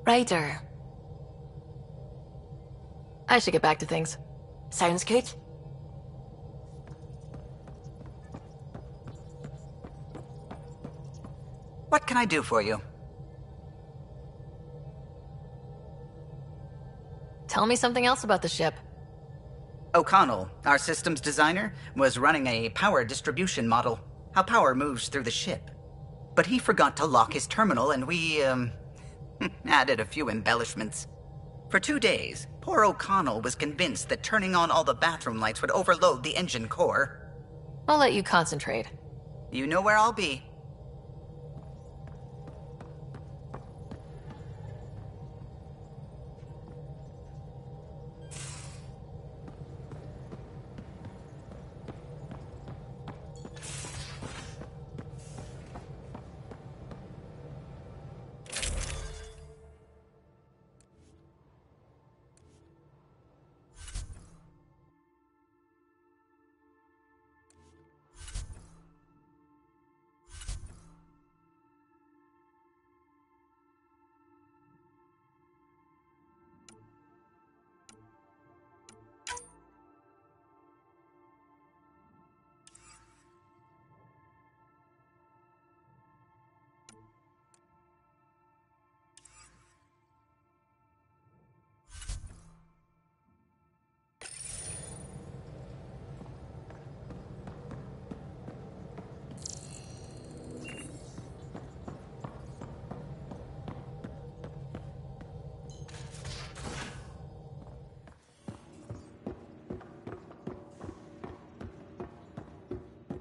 Ryder. I should get back to things. Sounds good. What can I do for you? Tell me something else about the ship. O'Connell, our systems designer, was running a power distribution model, how power moves through the ship. But he forgot to lock his terminal and we, added a few embellishments. For 2 days, poor O'Connell was convinced that turning on all the bathroom lights would overload the engine core. I'll let you concentrate. You know where I'll be.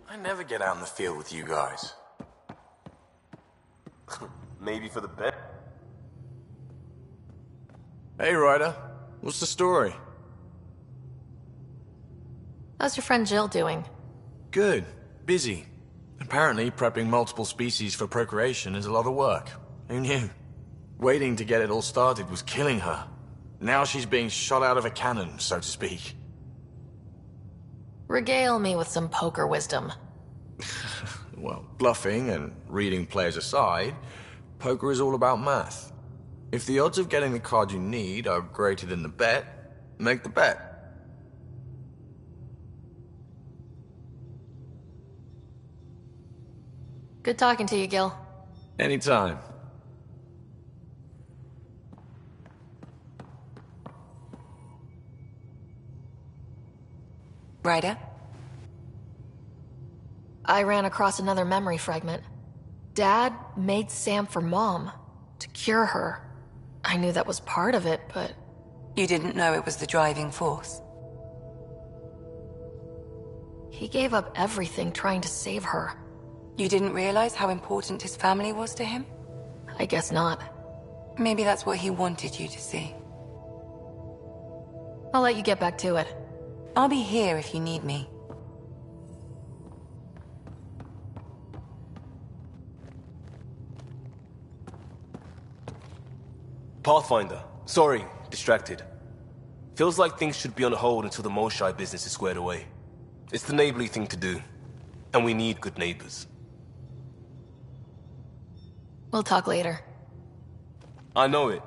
I never get out in the field with you guys. Maybe for the best. Hey, Ryder. What's the story? How's your friend Jill doing? Good. Busy. Apparently, prepping multiple species for procreation is a lot of work. Who knew? Waiting to get it all started was killing her. Now she's being shot out of a cannon, so to speak. Regale me with some poker wisdom. Well, bluffing and reading players aside, poker is all about math. If the odds of getting the card you need are greater than the bet, make the bet. Good talking to you, Gil. Anytime. Ryder? I ran across another memory fragment. Dad made Sam for Mom, to cure her. I knew that was part of it, but... You didn't know it was the driving force? He gave up everything trying to save her. You didn't realize how important his family was to him? I guess not. Maybe that's what he wanted you to see. I'll let you get back to it. I'll be here if you need me. Pathfinder. Sorry, distracted. Feels like things should be on hold until the Molshai business is squared away. It's the neighborly thing to do. And we need good neighbors. We'll talk later. I know it.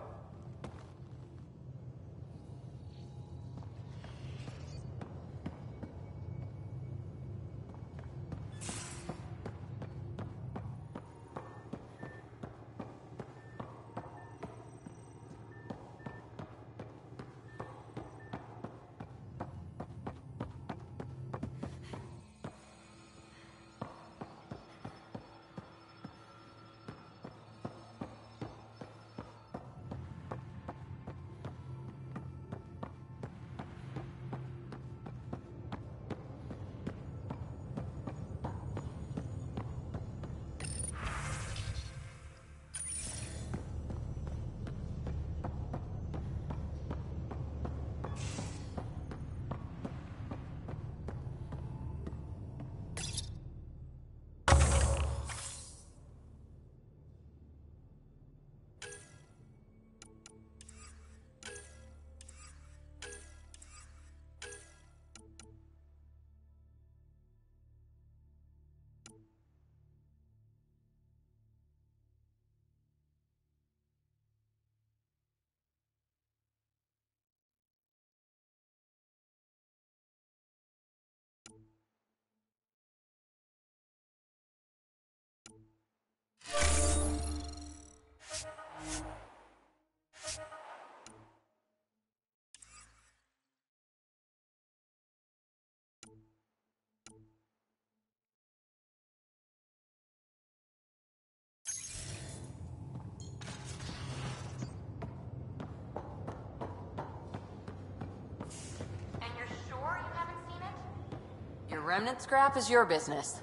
remnant scrap is your business.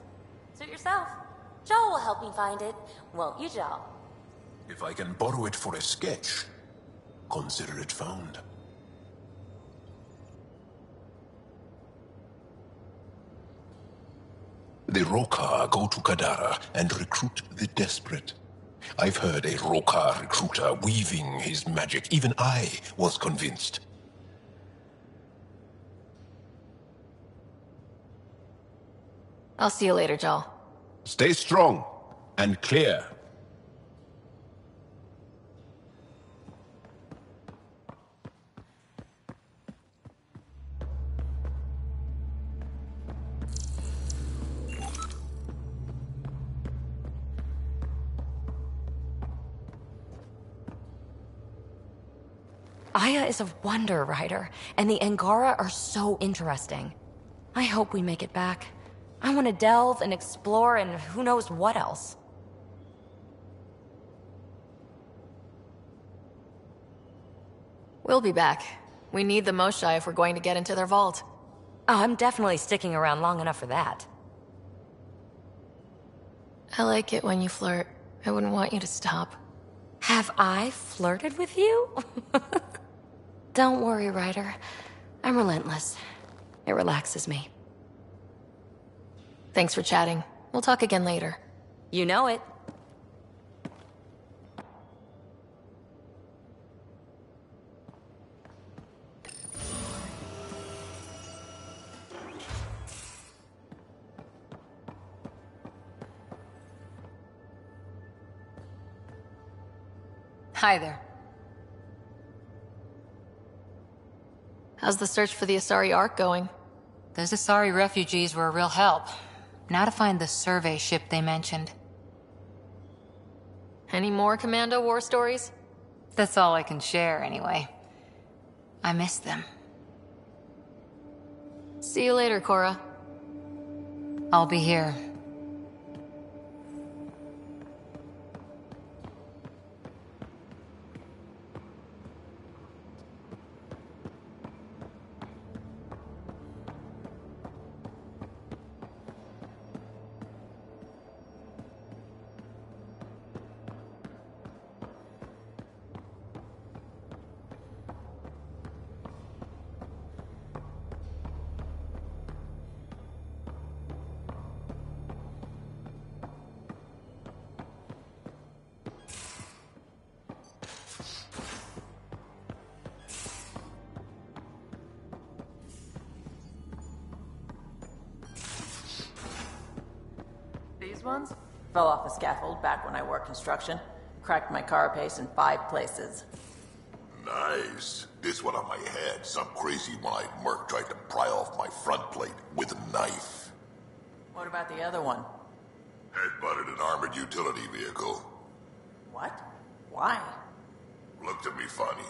Suit yourself. Joel will help me find it. Won't you, Joel? If I can borrow it for a sketch, consider it found. The Roka go to Kadara and recruit the desperate. I've heard a Roka recruiter weaving his magic. Even I was convinced. I'll see you later, Joel. Stay strong and clear. Aya is a wonder, Ryder, and the Angara are so interesting. I hope we make it back. I want to delve and explore and who knows what else. We'll be back. We need the Moshai if we're going to get into their vault. Oh, I'm definitely sticking around long enough for that. I like it when you flirt. I wouldn't want you to stop. Have I flirted with you? Don't worry, Ryder. I'm relentless. It relaxes me. Thanks for chatting. We'll talk again later. You know it. Hi there. How's the search for the Asari Ark going? Those Asari refugees were a real help. Now to find the survey ship they mentioned. Any more Commando war stories? That's all I can share, anyway. I miss them. See you later, Cora. I'll be here. These ones? Fell off a scaffold back when I worked construction. Cracked my carapace in 5 places. Nice. This one on my head. Some crazy one-eyed merc tried to pry off my front plate with a knife. What about the other one? Headbutted an armored utility vehicle. What? Why? Looked at me funny.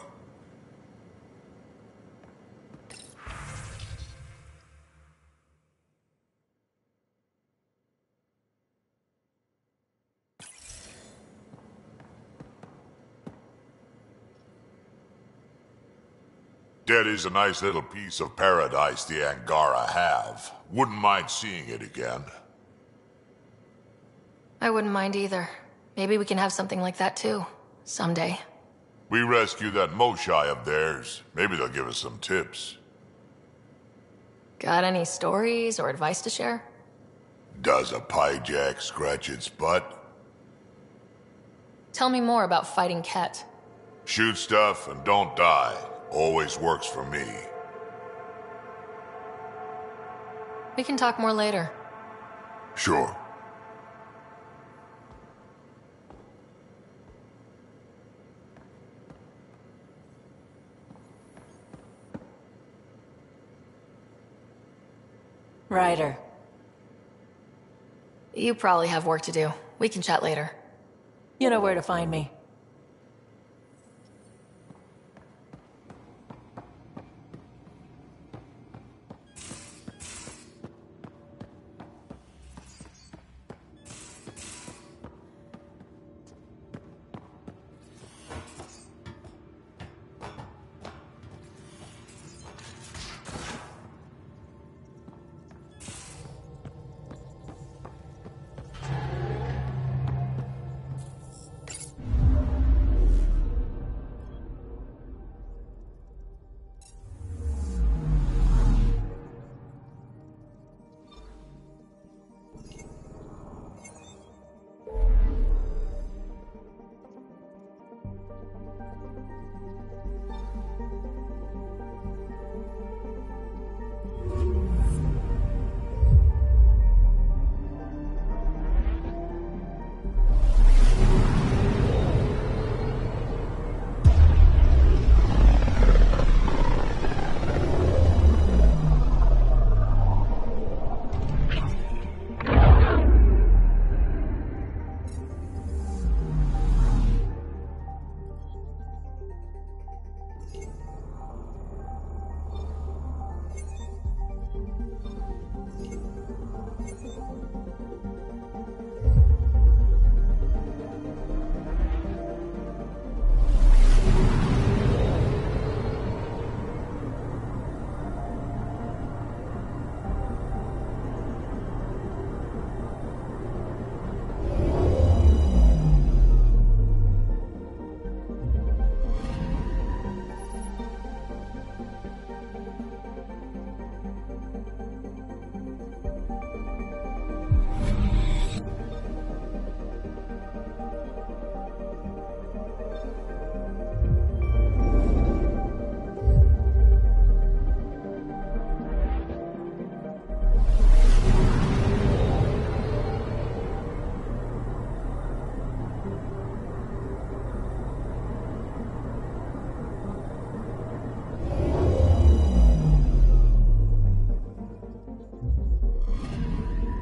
That is a nice little piece of paradise the Angara have. Wouldn't mind seeing it again. I wouldn't mind either. Maybe we can have something like that too. Someday. We rescue that Moshai of theirs. Maybe they'll give us some tips. Got any stories or advice to share? Does a pyjak scratch its butt? Tell me more about fighting Ket. Shoot stuff and don't die. Always works for me. We can talk more later. Sure. Ryder. You probably have work to do. We can chat later. You know where to find me.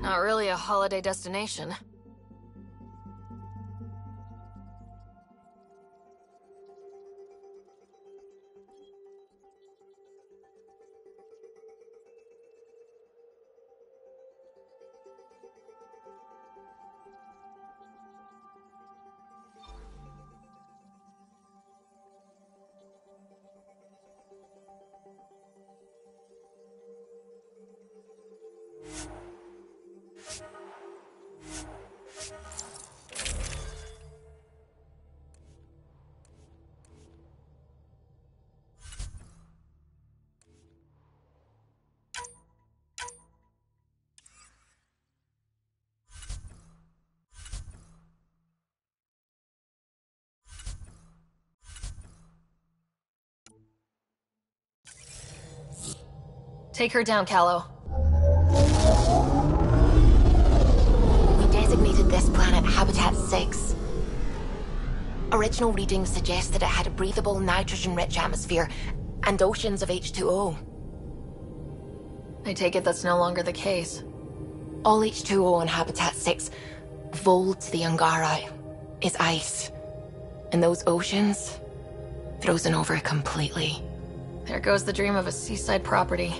Not really a holiday destination. Take her down, Callow. We designated this planet Habitat 6. Original readings suggest that it had a breathable, nitrogen-rich atmosphere and oceans of H2O. I take it that's no longer the case. All H2O on Habitat 6, vol to the Angara, is ice. And those oceans, frozen over completely. There goes the dream of a seaside property.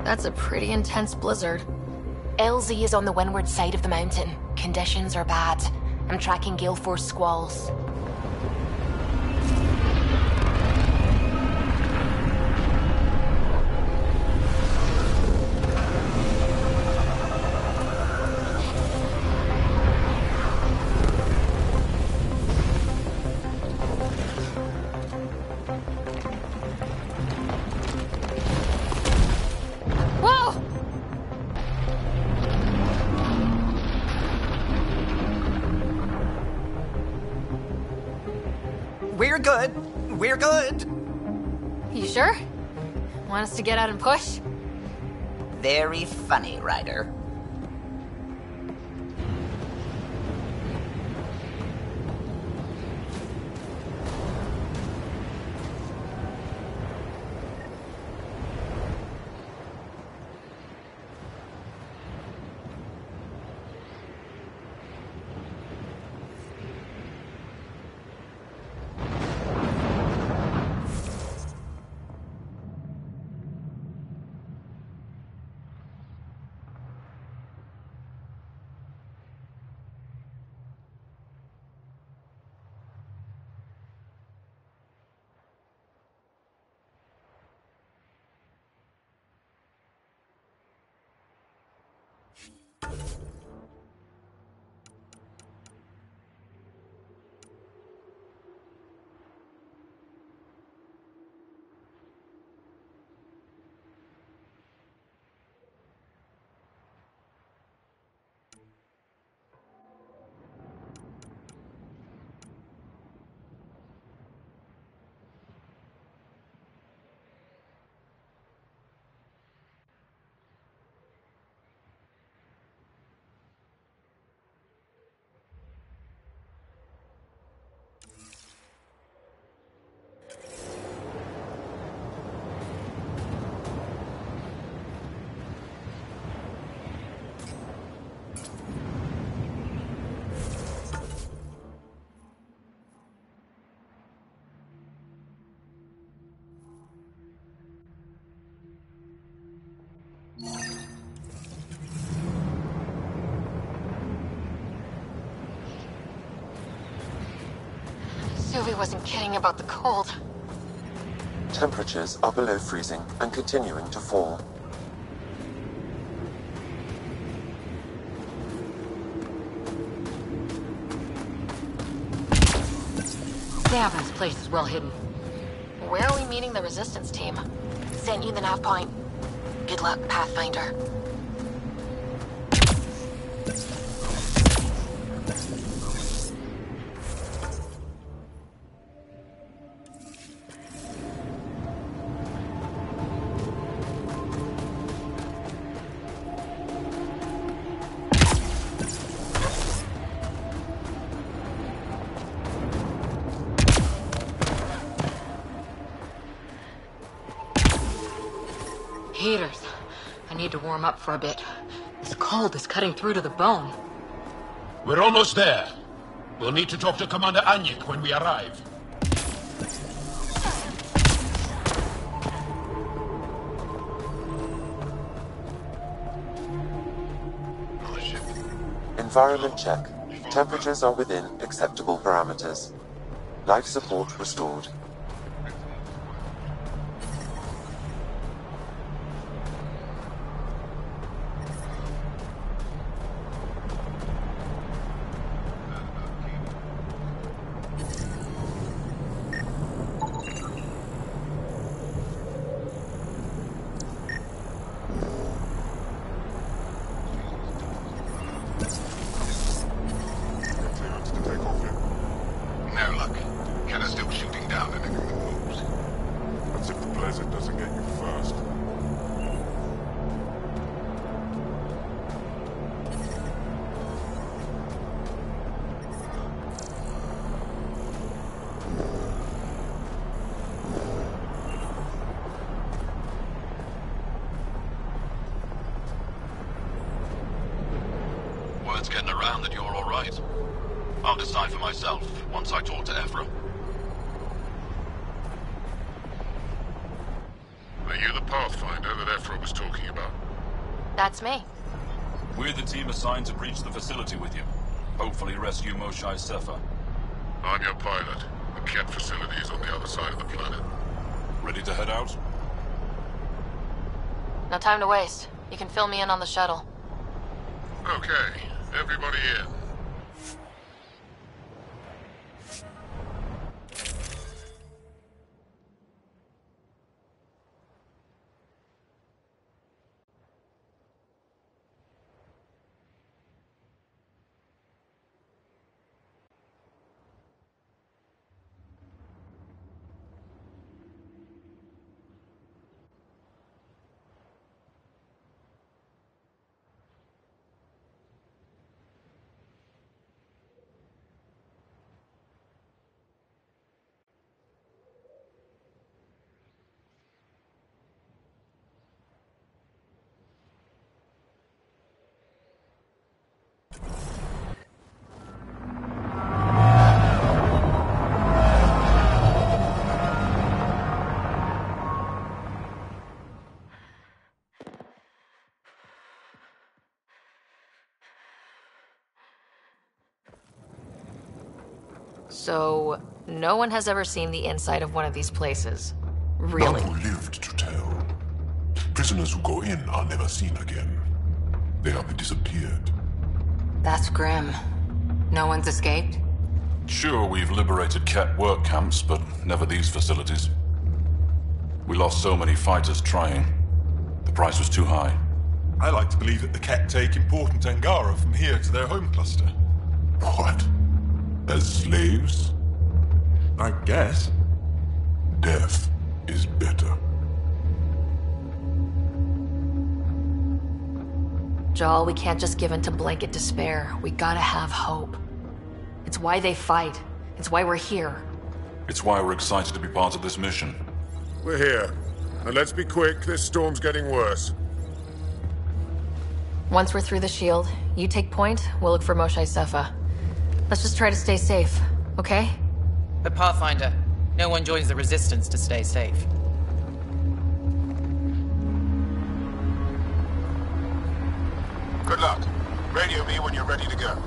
That's a pretty intense blizzard. LZ is on the windward side of the mountain. Conditions are bad. I'm tracking gale force squalls. We're good. We're good. You sure? Want us to get out and push? Very funny, Ryder. Sylvie wasn't kidding about the cold. Temperatures are below freezing and continuing to fall. Damn, this place is well hidden. Where are we meeting the resistance team? Sent you the nav point. Good luck, Pathfinder. need to warm up for a bit. This cold is cutting through to the bone. We're almost there. We'll need to talk to Commander Anyik when we arrive. Environment check. Temperatures are within acceptable parameters. Life support restored. Word's getting around that you're all right. I'll decide for myself once I talk to Ephra. Are you the Pathfinder that Ephra was talking about? That's me. We're the team assigned to breach the facility with you. Hopefully rescue Moshae Sefa. I'm your pilot. The Ket facility is on the other side of the planet. Ready to head out? No time to waste. You can fill me in on the shuttle. Okay, everybody in. So, no one has ever seen the inside of one of these places. Really? None who lived to tell. Prisoners who go in are never seen again. They have disappeared. That's grim. No one's escaped? Sure, we've liberated Ket work camps, but never these facilities. We lost so many fighters trying. The price was too high. I like to believe that the Ket take important Angara from here to their home cluster. What? As slaves? I guess. Death is better. Jal, we can't just give in to blanket despair. We gotta have hope. It's why they fight. It's why we're here. It's why we're excited to be part of this mission. We're here. And let's be quick, this storm's getting worse. Once we're through the shield, you take point, we'll look for Moshae Sefa. Let's just try to stay safe, okay? But Pathfinder, no one joins the Resistance to stay safe. Good luck. Radio me when you're ready to go.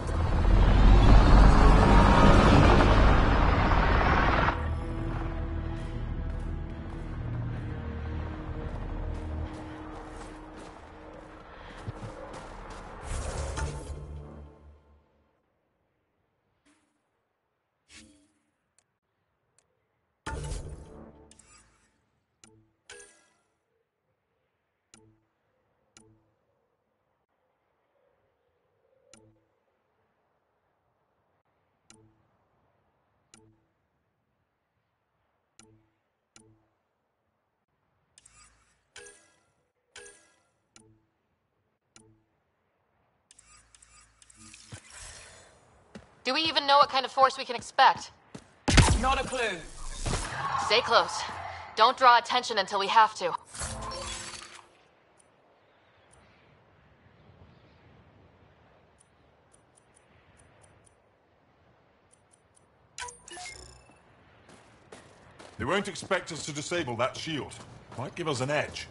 Do we even know what kind of force we can expect? Not a clue. Stay close. Don't draw attention until we have to. They won't expect us to disable that shield. Might give us an edge.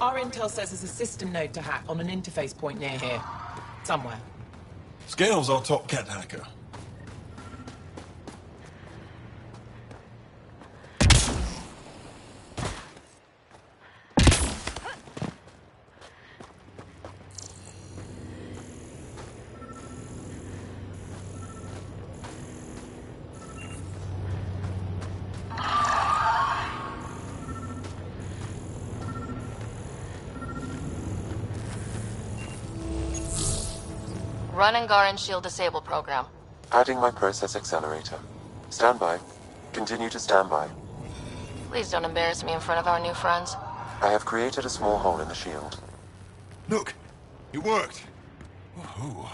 Our intel says there's a system node to hack on an interface point near here. Somewhere. Scale's our top cat hacker. Run Angaran shield disable program. Adding my process accelerator. Stand by. Continue to stand by. Please don't embarrass me in front of our new friends. I have created a small hole in the shield. Look, it worked. Woohoo.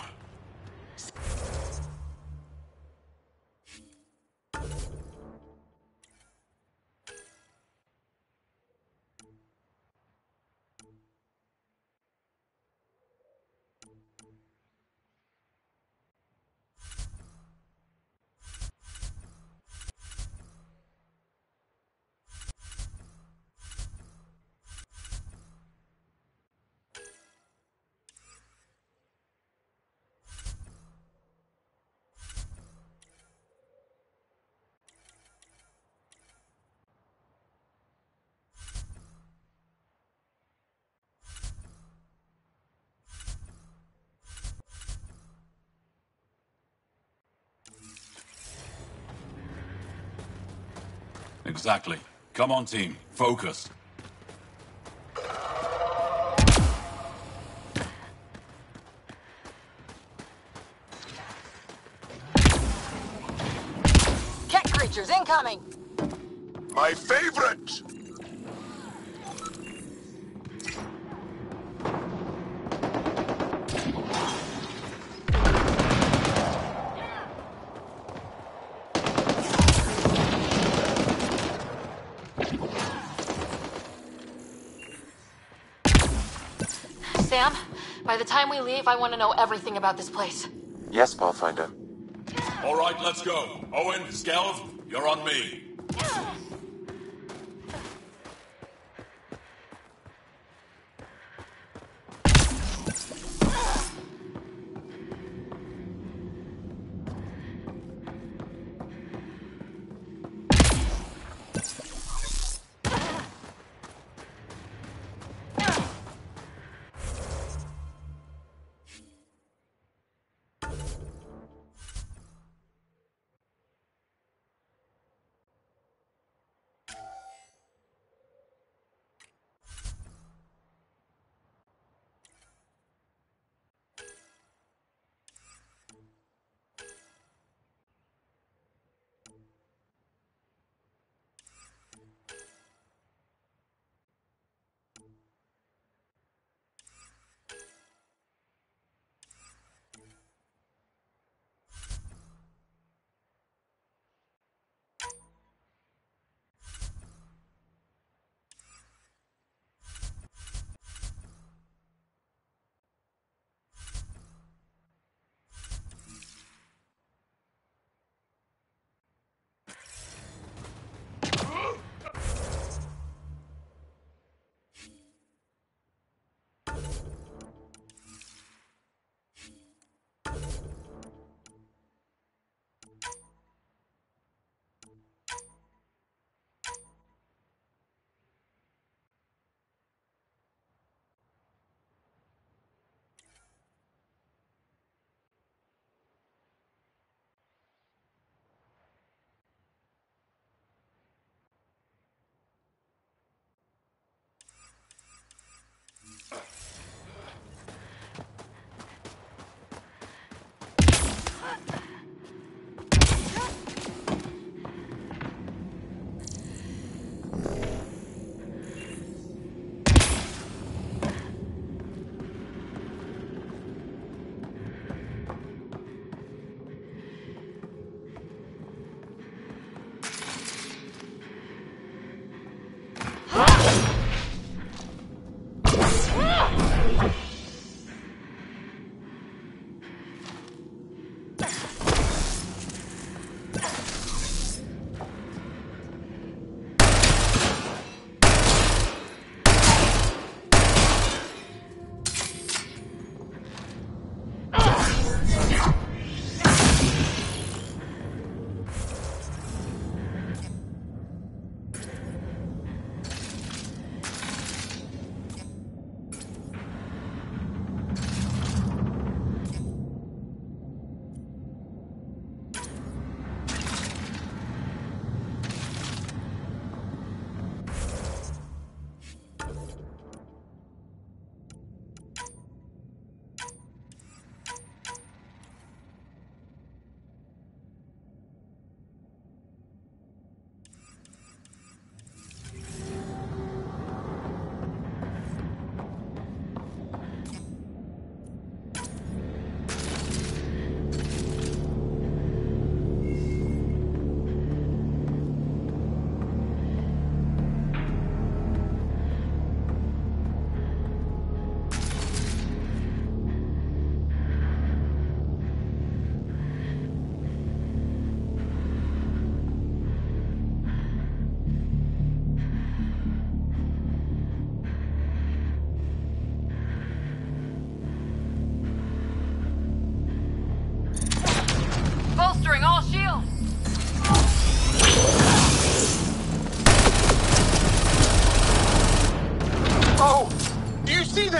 Exactly. Come on, team. Focus. Cat creatures incoming! My favorite! Sam, by the time we leave, I want to know everything about this place. Yes, Pathfinder. All right, let's go. Owen, Skelv, you're on me.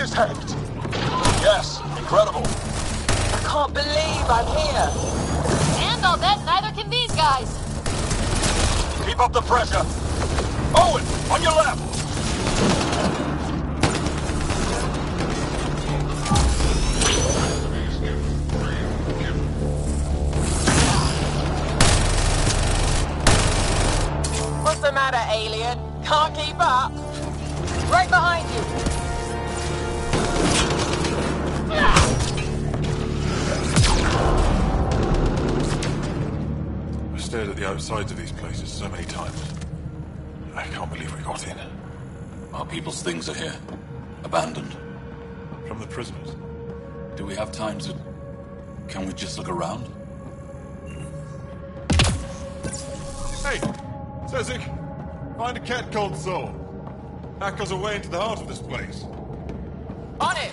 is hacked. Yes, incredible. I can't believe I'm here. And I'll bet neither can these guys. Keep up the pressure. Owen, on your left. What's the matter, alien? Can't keep up? Right behind you. I've stared at the outsides of these places so many times. I can't believe we got in. Our people's things are here. Abandoned. From the prisoners. Do we have time to... Can we just look around? Hey! Sezik! Find a cat called Soul. Hack us away into the heart of this place. On it!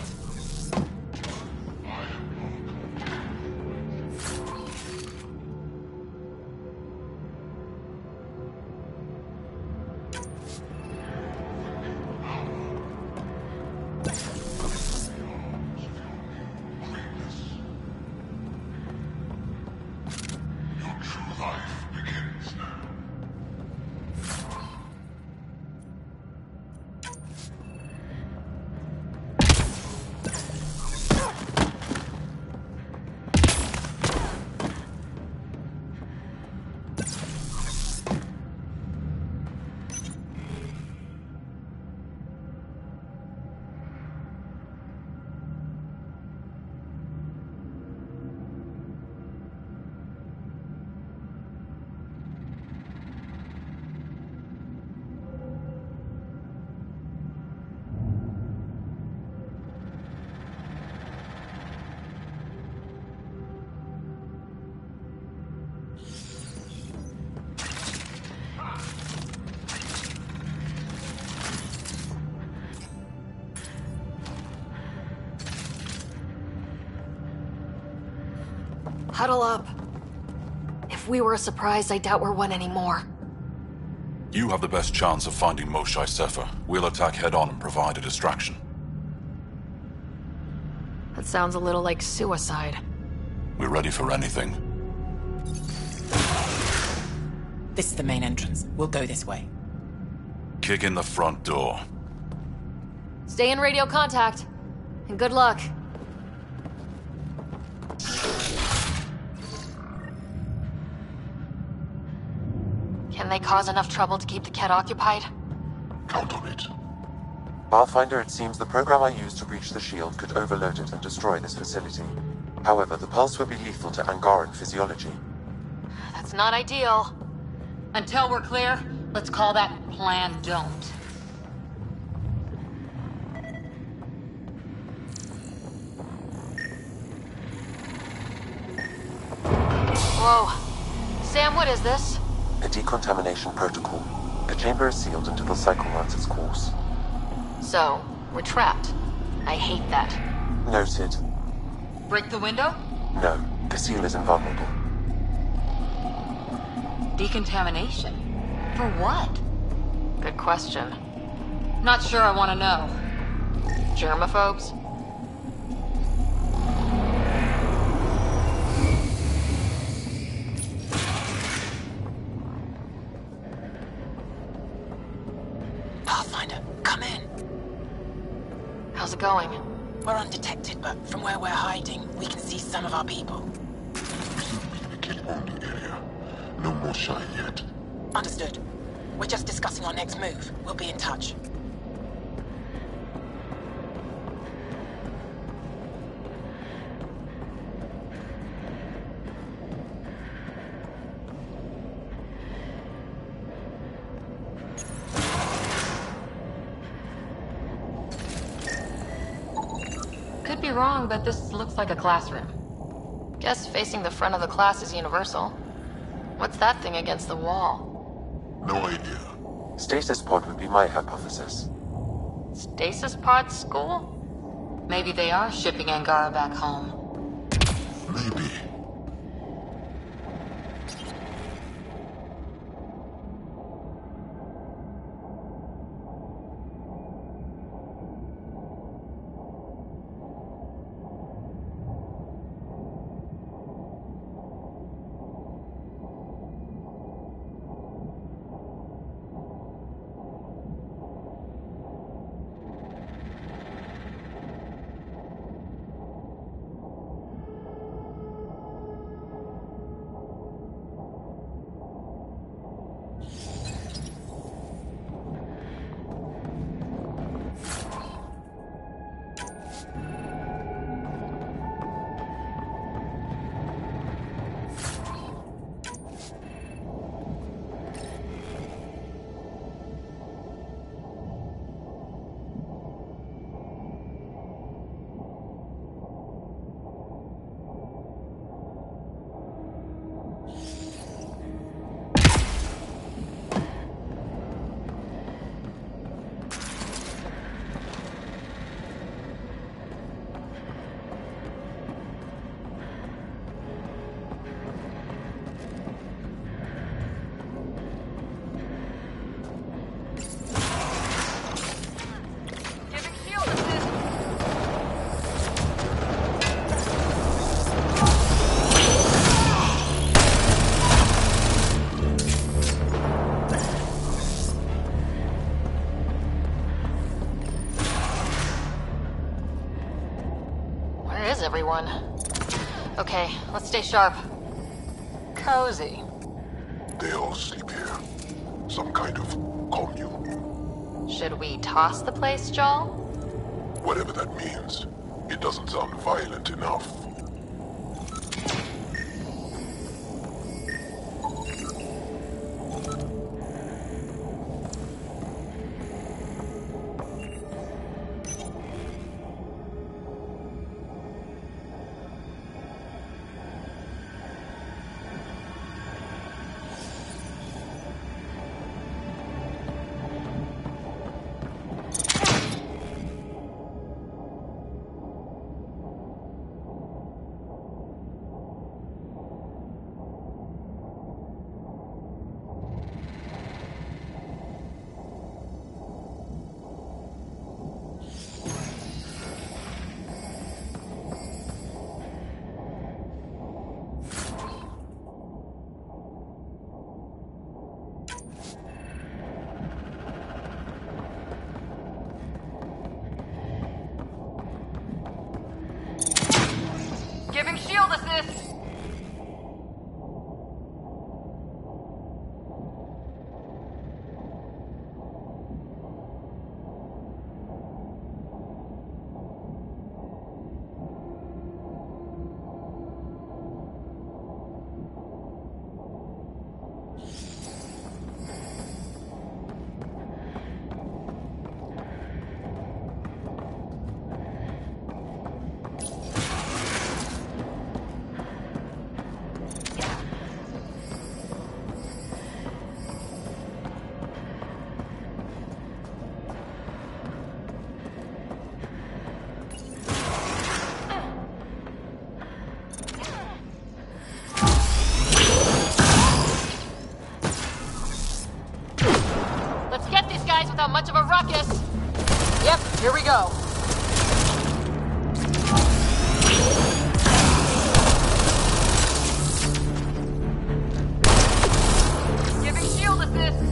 Huddle up. If we were a surprise, I doubt we're one anymore. You have the best chance of finding Moshae Sefer. We'll attack head-on and provide a distraction. That sounds a little like suicide. We're ready for anything. This is the main entrance. We'll go this way. Kick in the front door. Stay in radio contact. And good luck. Can they cause enough trouble to keep the Ket occupied? Count on it. Pathfinder, it seems the program I used to breach the shield could overload it and destroy this facility. However, the pulse would be lethal to Angaran physiology. That's not ideal. Until we're clear, let's call that Plan Don't. Whoa. Sam, what is this? A decontamination protocol. The chamber is sealed until the cycle runs its course. So, we're trapped. I hate that. Noted. Break the window? No, the seal is invulnerable. Decontamination? For what? Good question. Not sure I want to know. Germaphobes? Pathfinder, come in. How's it going? We're undetected, but from where we're hiding, we can see some of our people. Communicate on the area. No more shy yet. Understood. We're just discussing our next move. We'll be in touch. Could be wrong, but this looks like a classroom. Guess facing the front of the class is universal. What's that thing against the wall? No idea. Stasis pod would be my hypothesis. Stasis pod school? Maybe they are shipping Angara back home. Maybe. Okay, let's stay sharp. Cozy. They all sleep here. Some kind of commune. Should we toss the place, Joel? Whatever that means. It doesn't sound violent enough. Giving shield assist! Without much of a ruckus. Yep, here we go. Giving shield assist.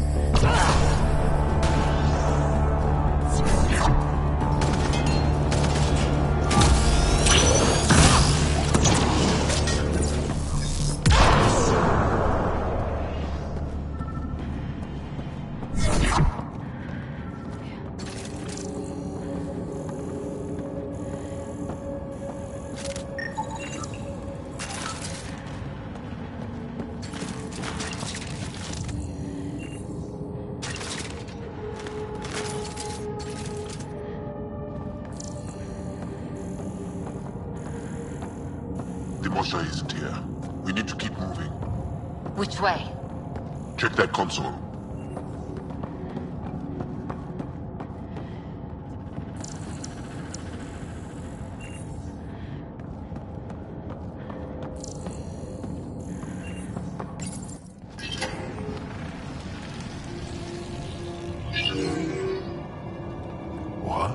The Mosha isn't here. We need to keep moving. Which way? Check that console. What?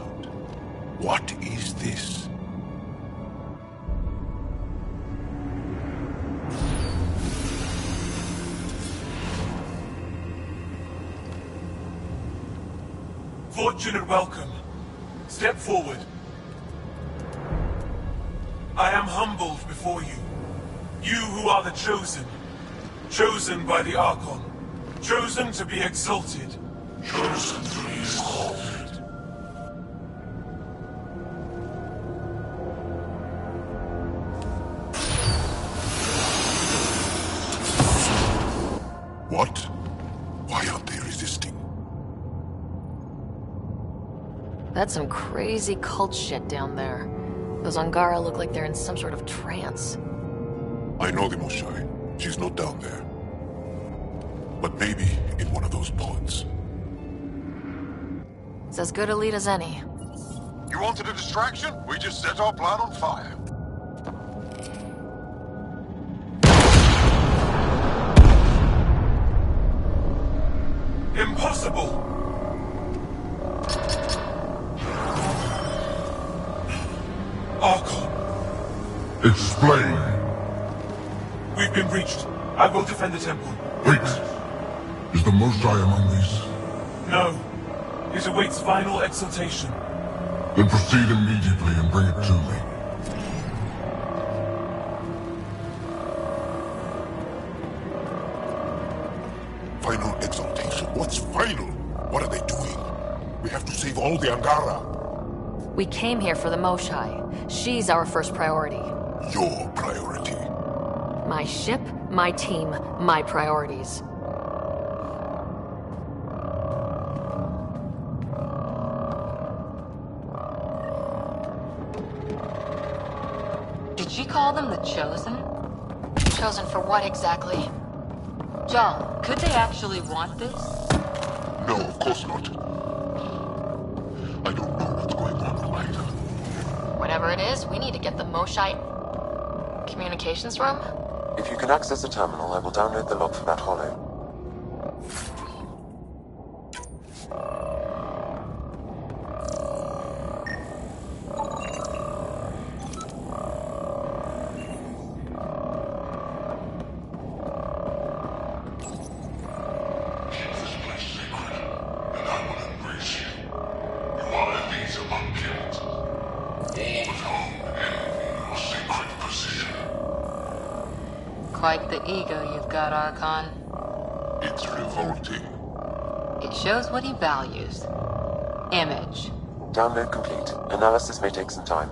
What is this? Fortunate welcome. Step forward. I am humbled before you. You who are the chosen. Chosen by the Archon. Chosen to be exalted. Chosen to be exalted. What? Why aren't they resisting? That's some crazy cult shit down there. Those Angara look like they're in some sort of trance. I know the Moshai. She's not down there. But maybe in one of those pods. It's as good a lead as any. You wanted a distraction? We just set our plan on fire. Impossible! Archon. Explain. We've been breached. I will defend the temple. Wait. Is the Moshai among these? No. It awaits final exaltation. Then proceed immediately and bring it to me. What's final? What are they doing? We have to save all the Angara. We came here for the Moshai. She's our first priority. Your priority. My ship, my team, my priorities. Did she call them the Chosen? Chosen for what exactly? Joel, could they actually want this? No, of course not. I don't know what's going on either. Whatever it is, we need to get the Moshai communications room? If you can access the terminal, I will download the log from that holo. Quite the ego you've got, Archon. It's revolting. It shows what he values. Image. Download complete. Analysis may take some time.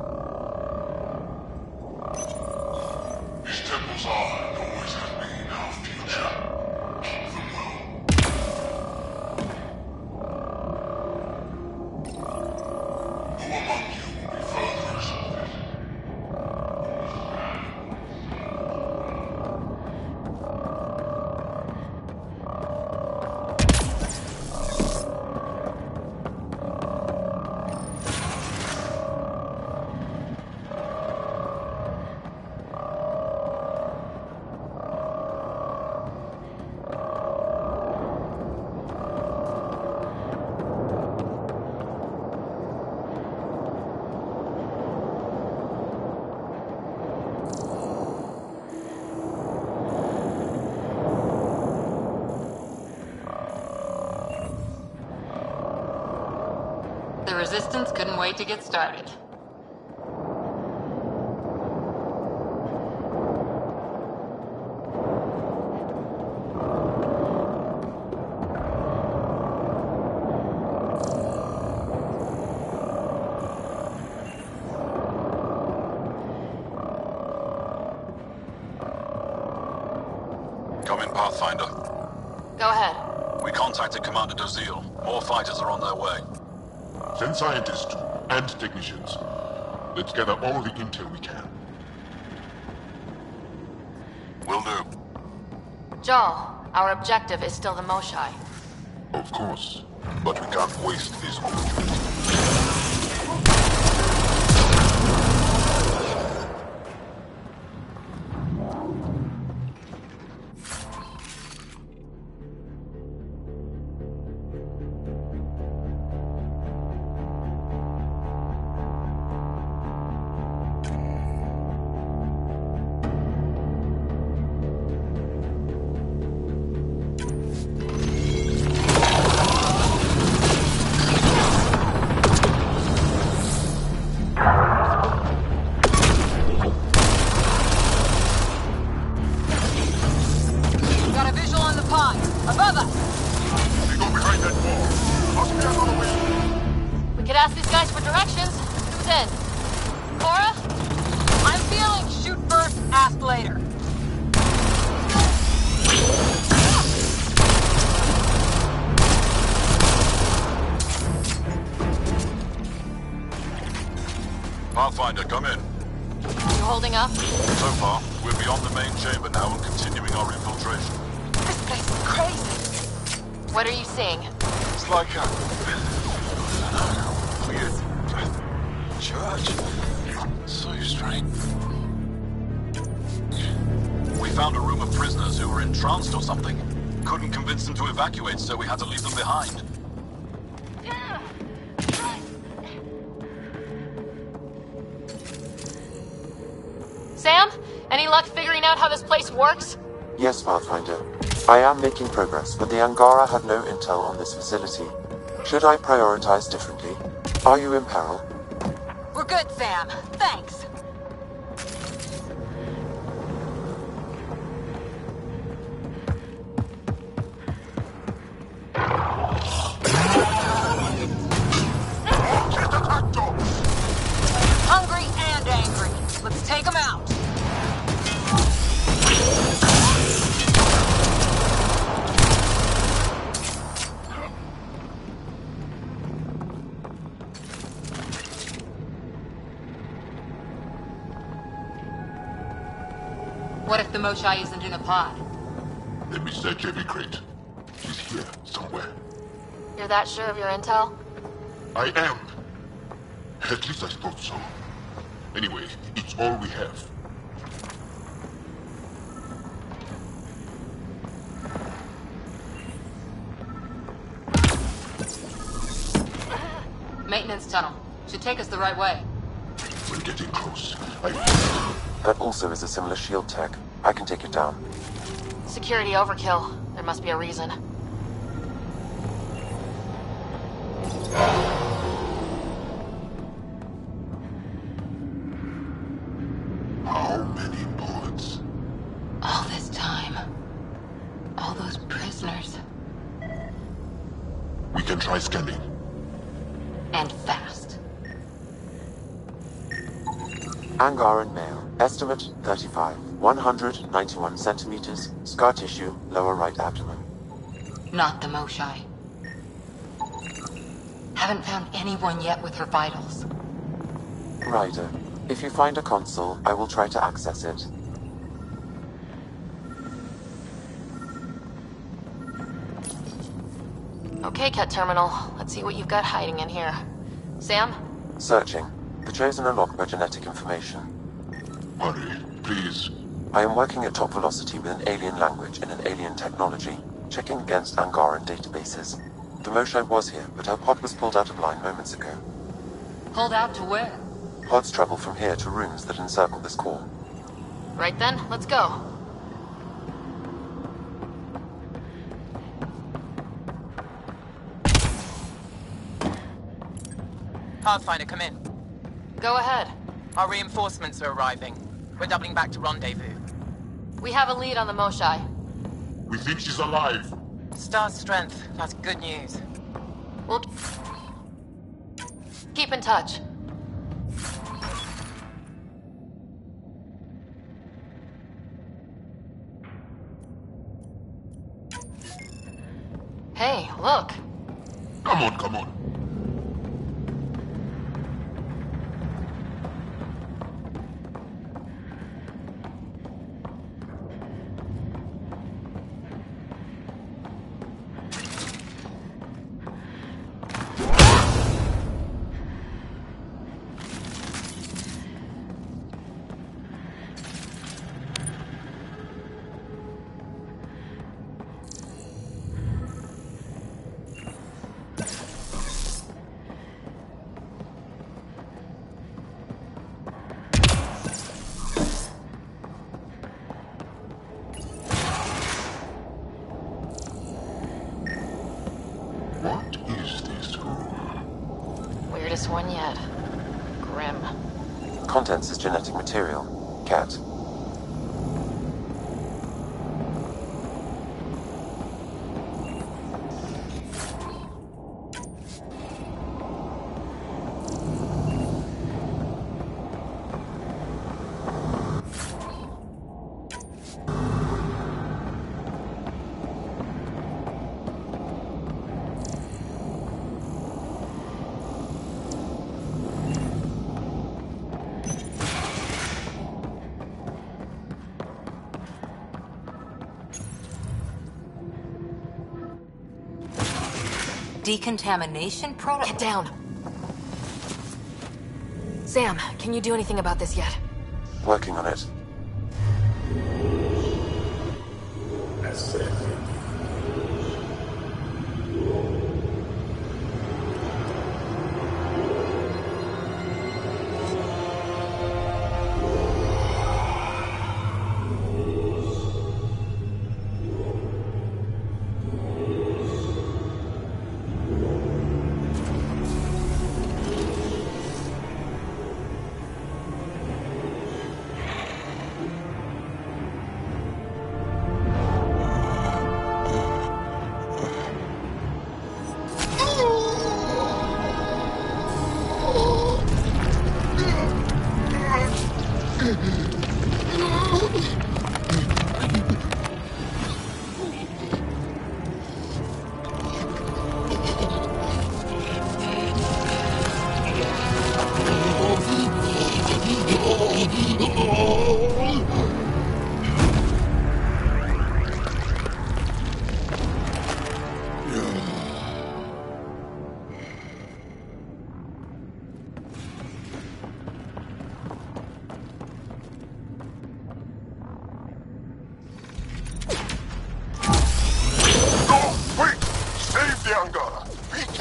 These temples are and always have been our future. Keep them well. Who among you will be further exalted? The Resistance couldn't wait to get started. Come in, Pathfinder. Go ahead. We contacted Commander Dozil. More fighters are on their way. Send scientists too, and technicians. Let's gather all the intel we can. Will do. Joel, our objective is still the Moshai. Of course. But we can't waste this opportunity. Pathfinder, come in. You holding up? So far, we're beyond the main chamber now and continuing our infiltration. This place is crazy. What are you seeing? It's like a weird church. So strange. We found a room of prisoners who were entranced or something. Couldn't convince them to evacuate, so we had to leave them behind. Sam? Any luck figuring out how this place works? Yes, Pathfinder. I am making progress, but the Angara have no intel on this facility. Should I prioritize differently? Are you in peril? We're good, Sam. Thanks. if the Moshai isn't in a pod? Let me search every crate. He's here, somewhere. You're that sure of your intel? I am. At least I thought so. Anyway, it's all we have. Maintenance tunnel. Should take us the right way. We're getting close. That also is a similar shield tech. I can take it down. Security overkill. There must be a reason. How many bullets? All this time. All those prisoners. We can try scanning. And fast. Angaran male. Estimate 35. 191 centimeters. Scar tissue, lower right abdomen. Not the Moshai. Haven't found anyone yet with her vitals. Ryder, if you find a console, I will try to access it. Okay, Ket Terminal. Let's see what you've got hiding in here. Sam? Searching. The Chosen are locked by genetic information. Hurry, please. I am working at top velocity with an alien language and an alien technology, checking against Angaran databases. The Moshai was here, but her pod was pulled out of line moments ago. Pulled out to where? Pods travel from here to rooms that encircle this core. Right then, let's go. Pathfinder, come in. Go ahead. Our reinforcements are arriving. We're doubling back to rendezvous. We have a lead on the Moshai. We think she's alive. Star strength. That's good news. We'll keep in touch. Hey, look. Come on, come on. What is this room? Weirdest one yet. Grim. Contents is genetic material. Cat. Decontamination protocol? Get down. Sam, can you do anything about this yet? Working on it.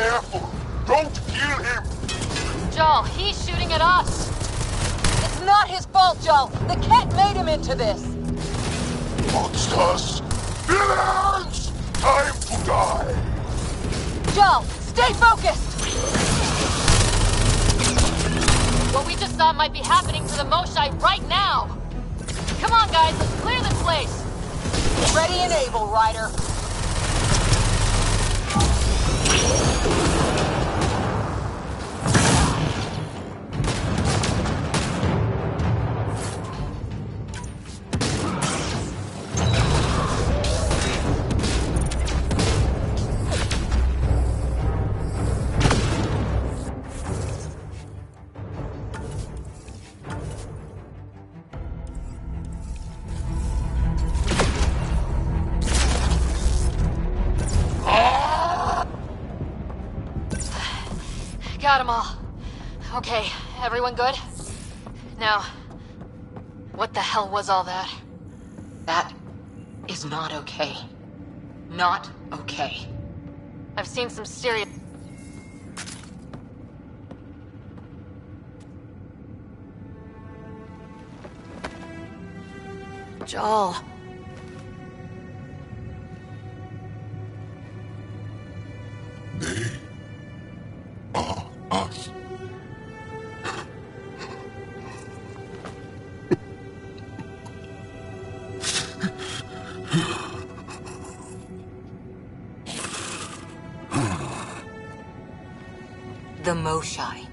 careful! Don't kill him! Joel, he's shooting at us! It's not his fault, Joel! The cat made him into this! Monsters! Villains! Time to die! Joel, stay focused! What we just thought might be happening to the Moshai right now! Come on, guys, let's clear this place! Ready and able, Ryder. Got them all. Okay, everyone good? Now, what the hell was all that? That is not okay. Not okay. I've seen some serious... Joel. They are us. The Moshai.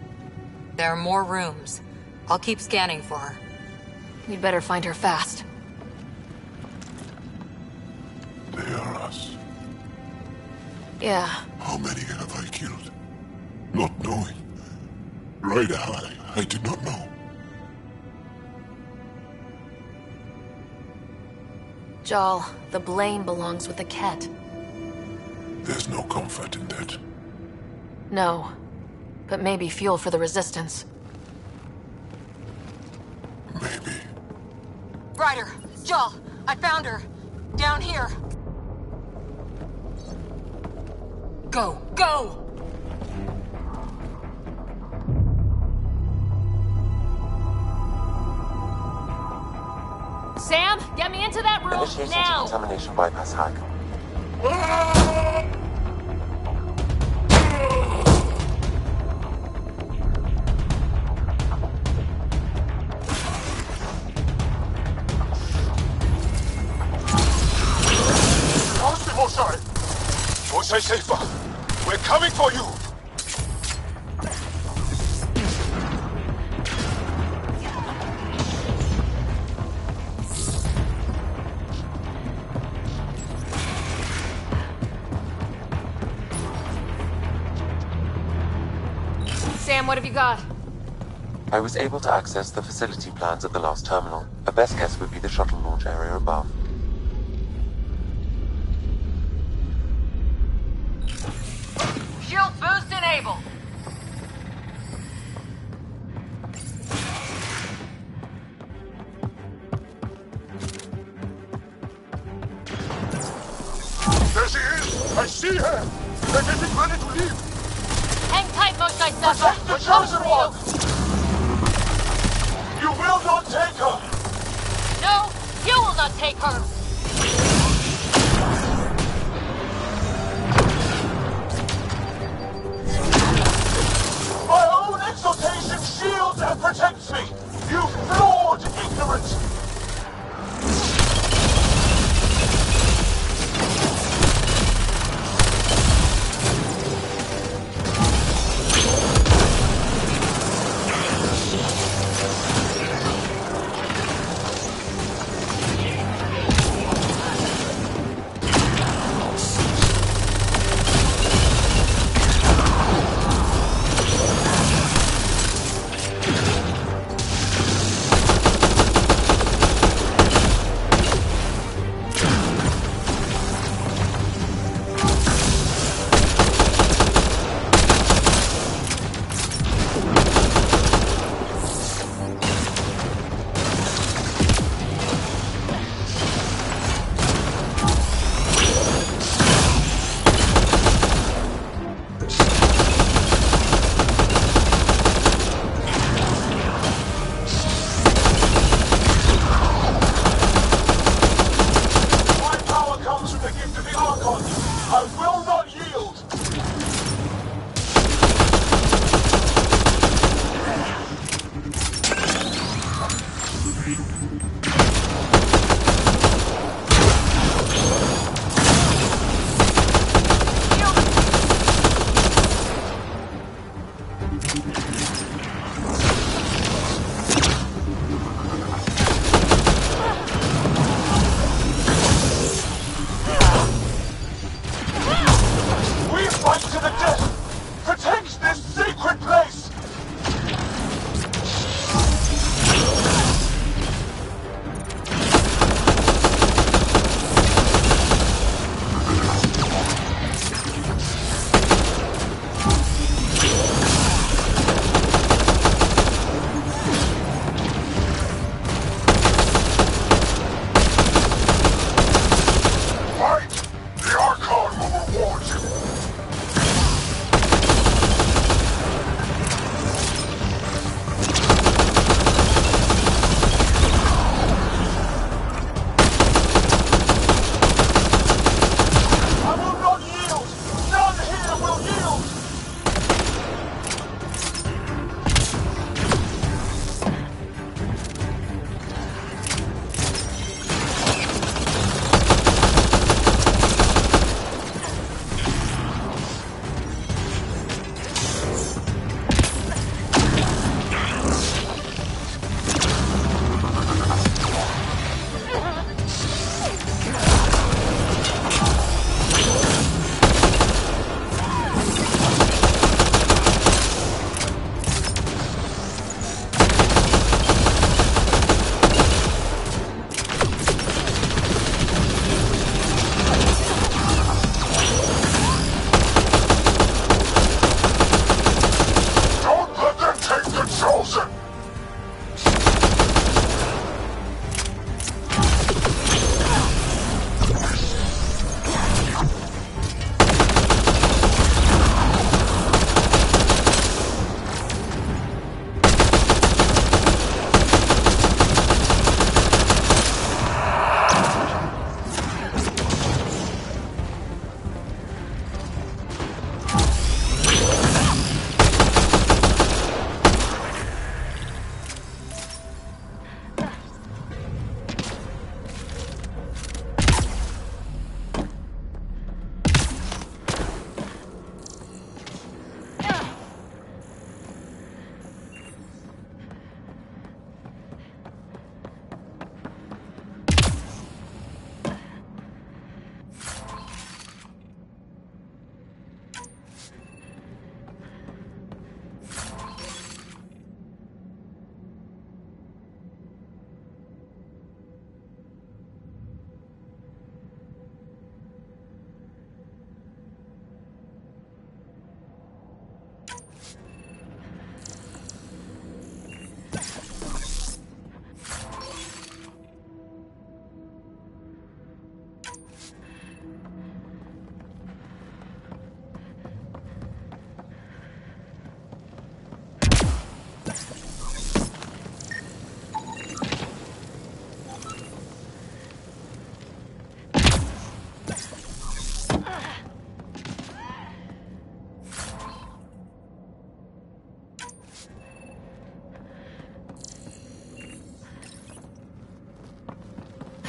There are more rooms. I'll keep scanning for her. We'd better find her fast. They are us. Yeah. How many have I killed? Not knowing. Ryder, I did not know. Joel, the blame belongs with the Ket. There's no comfort in that. No. But maybe fuel for the Resistance. Maybe. Ryder, Joel, I found her. Down here. Go, go! Sam, get me into that room Initiating now! contamination bypass hack. Moshai! Moshai safer. We're coming for you! Sam, what have you got? I was able to access the facility plans at the last terminal. A best guess would be the shuttle launch area above. Shield boost enabled! There she is! I see her! They're getting ready to leave! Hang tight, Moshai Protect Sapphire! the Chosen One! You will not take her! No, you will not take her! My own exaltation shields and protects me! You flawed ignorant!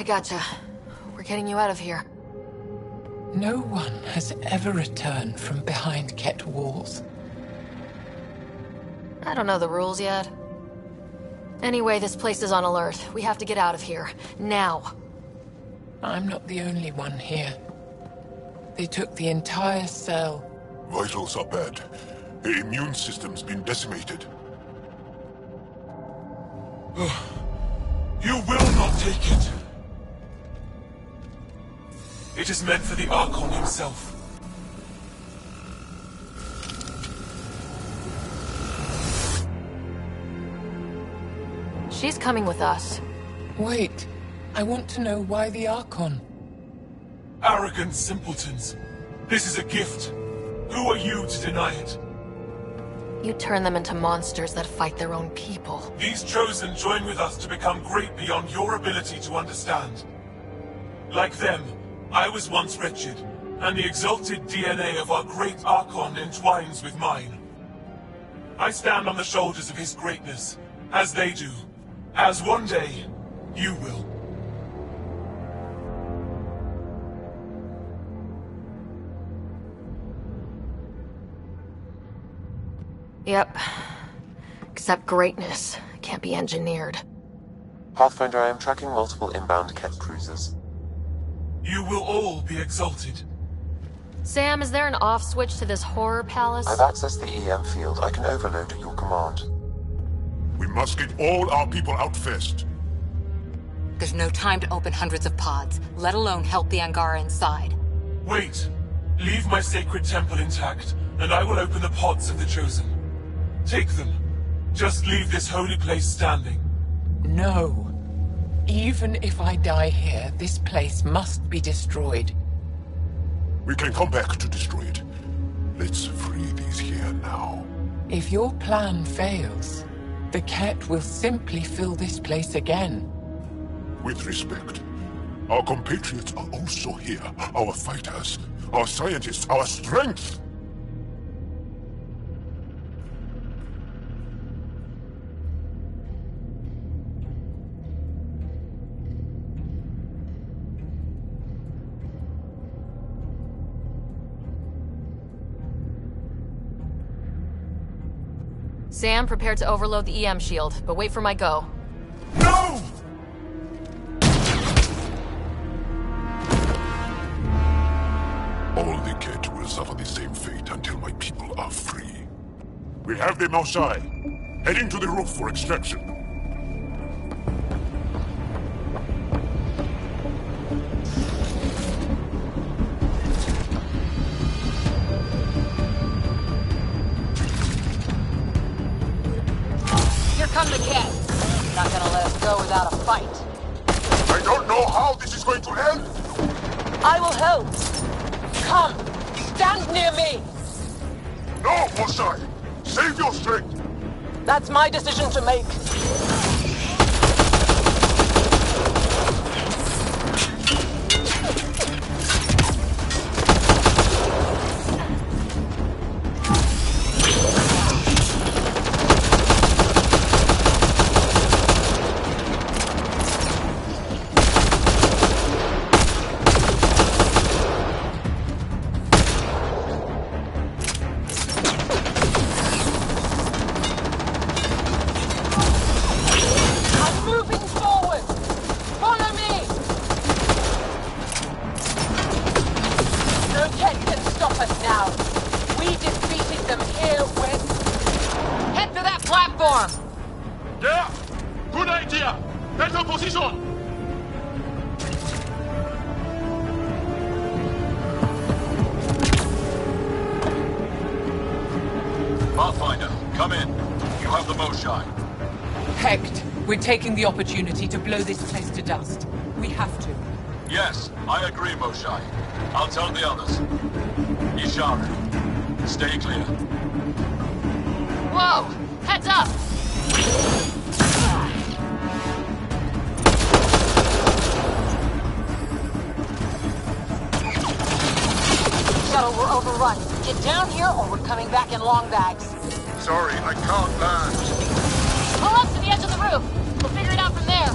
gotcha. We're getting you out of here. No one has ever returned from behind Ket walls. I don't know the rules yet. Anyway, this place is on alert. We have to get out of here. Now. I'm not the only one here. They took the entire cell. Vitals are bad. The immune system's been decimated. You will not take it. It is meant for the Archon himself. She's coming with us. Wait. I want to know why the Archon. Arrogant simpletons. This is a gift. Who are you to deny it? You turn them into monsters that fight their own people. These Chosen join with us to become great beyond your ability to understand. Like them, I was once wretched, and the exalted DNA of our great Archon entwines with mine. I stand on the shoulders of his greatness, as they do, as one day, you will. Yep. Except greatness can't be engineered. Pathfinder, I am tracking multiple inbound Ket cruisers. You will all be exalted. Sam, is there an off switch to this horror palace? I've accessed the EM field. I can overload at your command. We must get all our people out first. There's no time to open hundreds of pods, let alone help the Angara inside. Wait. Leave my sacred temple intact, and I will open the pods of the Chosen. Take them. Just leave this holy place standing. No. Even if I die here, this place must be destroyed. We can come back to destroy it. Let's free these here now. If your plan fails, the Ket will simply fill this place again. With respect, our compatriots are also here. Our fighters, our scientists, our strength! Sam, prepare to overload the EM shield, but wait for my go. No! All the Ket will suffer the same fate until my people are free. We have them outside, heading to the roof for extraction. Come the Ket. Not gonna let us go without a fight. I don't know how this is going to end! I will help. Come, stand near me. No, Mosai! Save your strength! That's my decision to make. Taking the opportunity to blow this place to dust. We have to. Yes, I agree, Moshai. I'll tell the others. Isharu, stay clear. Whoa! Heads up! Shuttle, we're overrun. Get down here or we're coming back in long bags. Sorry, I can't land. Pull up to the edge of the roof. We'll figure it out from there.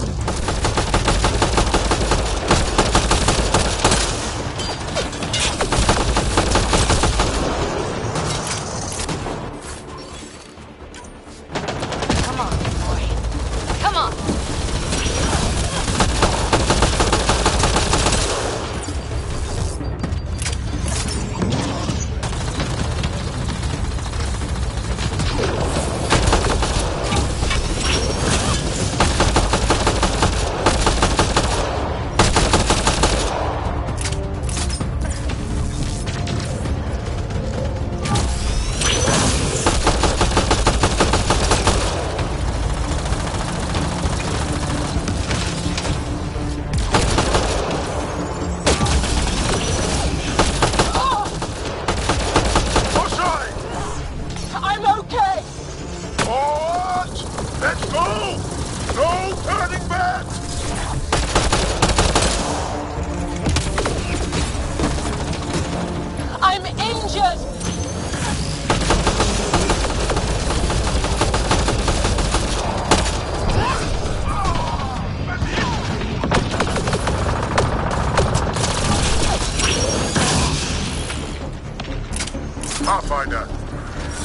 Pathfinder,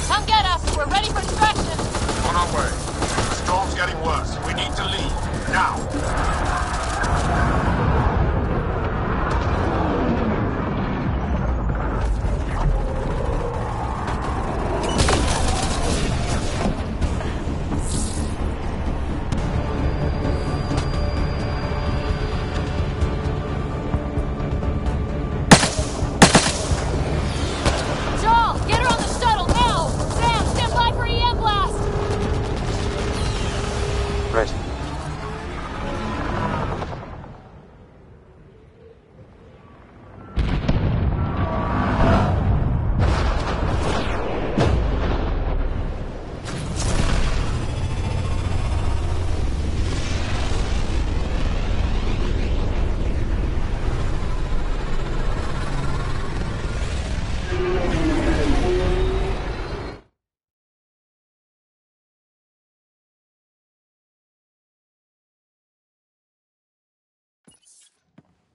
Come get us! We're ready for extraction! on our way. The storm's getting worse. We need to leave. Now! Joel, get her on the shuttle now! Sam, stand by for EM blast! Ready.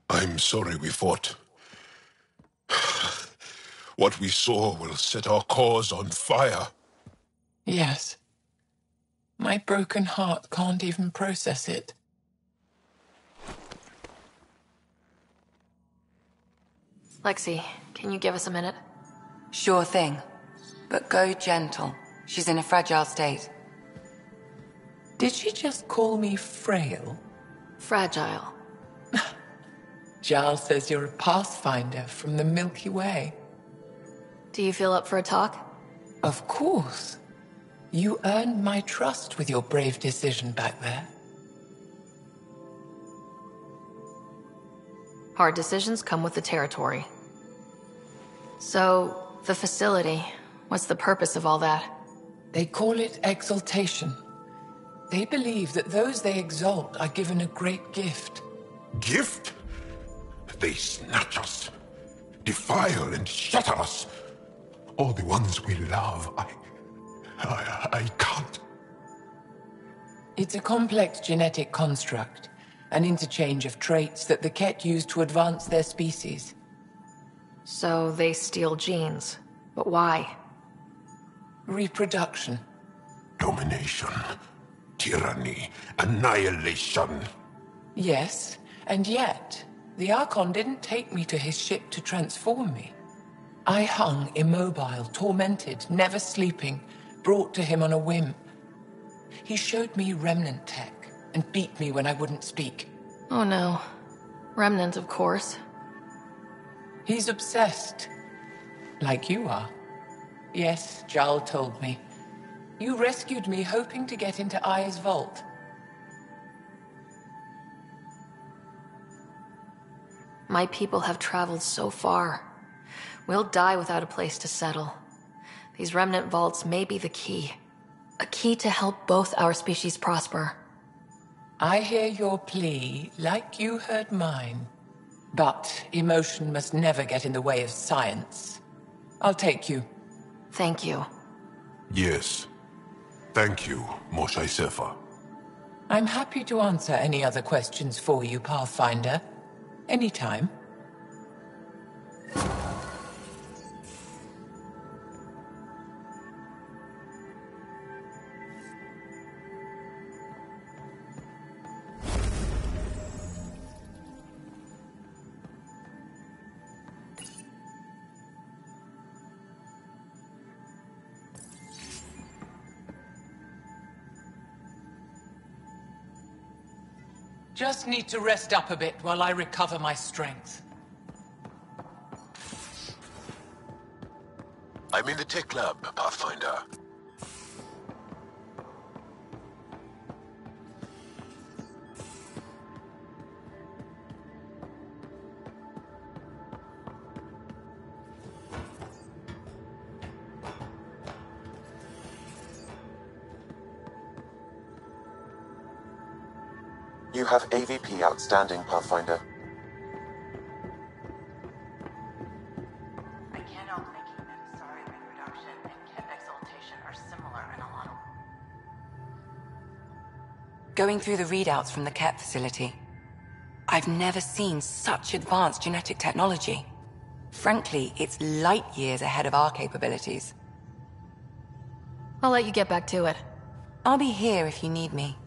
I'm sorry we fought. What we saw will set our cause on fire. Yes. My broken heart can't even process it. Lexi, can you give us a minute? Sure thing. But go gentle. She's in a fragile state. Did she just call me frail? Fragile. Giles says you're a pathfinder from the Milky Way. Do you feel up for a talk? Of course. You earned my trust with your brave decision back there. Hard decisions come with the territory. So, the facility, what's the purpose of all that? They call it exaltation. They believe that those they exalt are given a great gift. Gift? They snatch us, defile and shatter us. All the ones we love. I can't. It's a complex genetic construct, an interchange of traits that the Ket use to advance their species. So they steal genes. But why? Reproduction. Domination, tyranny, annihilation. Yes, and yet, the Archon didn't take me to his ship to transform me. I hung immobile, tormented, never sleeping, brought to him on a whim. He showed me remnant tech and beat me when I wouldn't speak. Oh no. Remnant, of course. He's obsessed. Like you are. Yes, Jal told me. You rescued me hoping to get into Ai's vault. My people have traveled so far. We'll die without a place to settle. These remnant vaults may be the key. A key to help both our species prosper. I hear your plea, like you heard mine. But emotion must never get in the way of science. I'll take you. Thank you. Yes. Thank you, Moshai Sefa. I'm happy to answer any other questions for you, Pathfinder. Anytime. Just need to rest up a bit while I recover my strength. I'm in the tech lab, Pathfinder. You have AVP outstanding, Pathfinder. I can't help thinking that Asari reproduction and Ket exaltation are similar in a lot of... Going through the readouts from the Ket facility, I've never seen such advanced genetic technology. Frankly, it's light years ahead of our capabilities. I'll let you get back to it. I'll be here if you need me.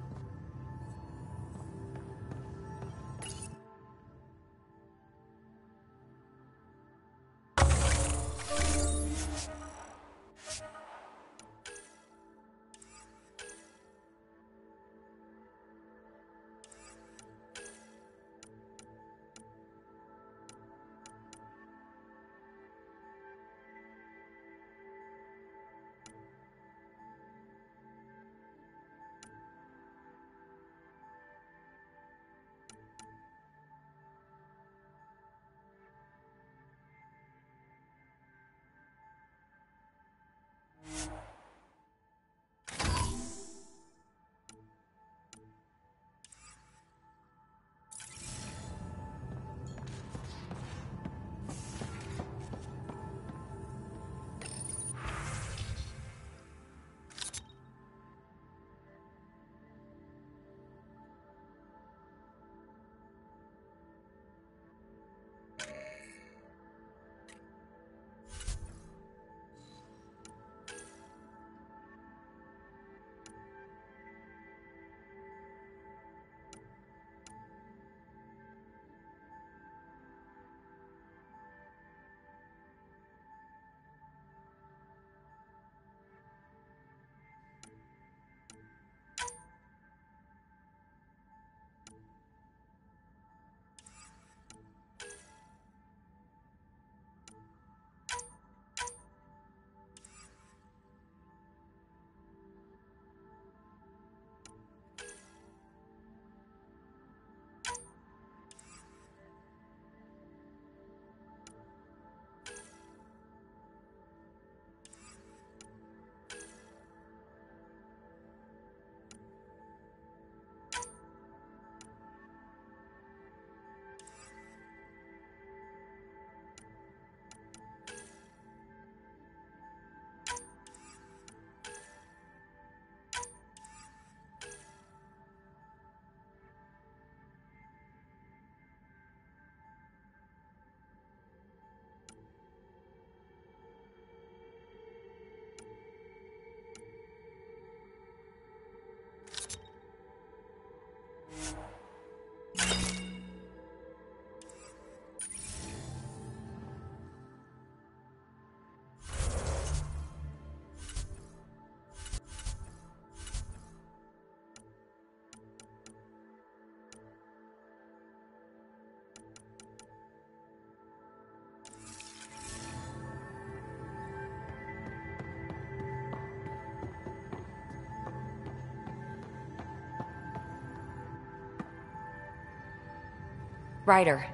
Ryder,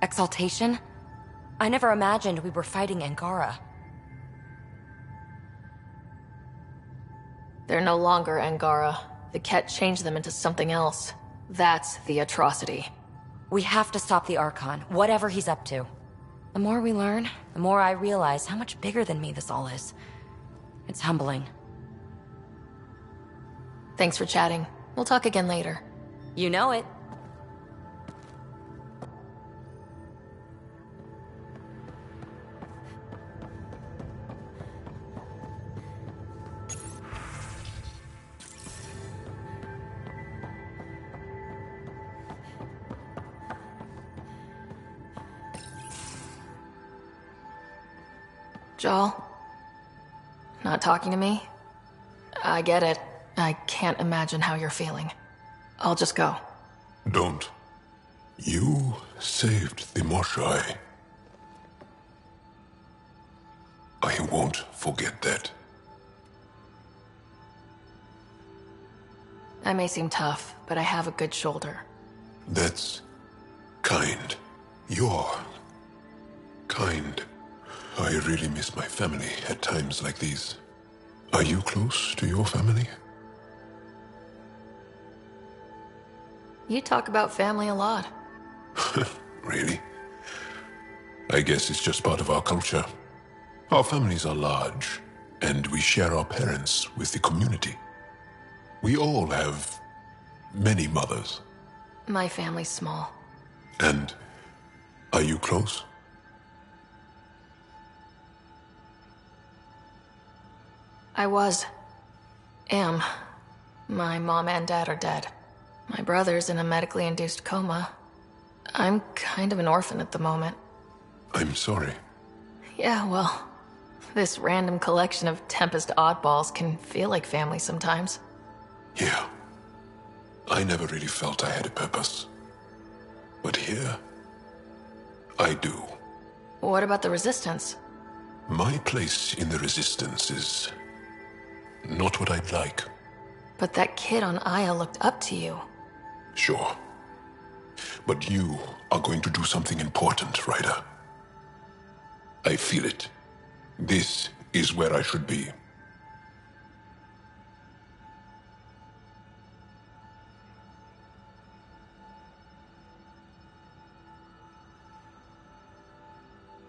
Exaltation? I never imagined we were fighting Angara. They're no longer Angara. The Ket changed them into something else. That's the atrocity. We have to stop the Archon, whatever he's up to. The more we learn, the more I realize how much bigger than me this all is. It's humbling. Thanks for chatting. We'll talk again later. You know it. Joel? Not talking to me? I get it. I can't imagine how you're feeling. I'll just go. Don't. You saved the Moshai. I won't forget that. I may seem tough, but I have a good shoulder. That's kind. You're kind. I really miss my family at times like these. Are you close to your family? You talk about family a lot. Really? I guess it's just part of our culture. Our families are large, and we share our parents with the community. We all have many mothers. My family's small. And are you close? I was. Am. My mom and dad are dead. My brother's in a medically induced coma. I'm kind of an orphan at the moment. I'm sorry. Yeah, well, this random collection of Tempest oddballs can feel like family sometimes. Yeah. I never really felt I had a purpose. But here, I do. What about the Resistance? My place in the Resistance is not what I'd like. But that kid on Aya looked up to you. Sure. But you are going to do something important, Ryder. I feel it. This is where I should be.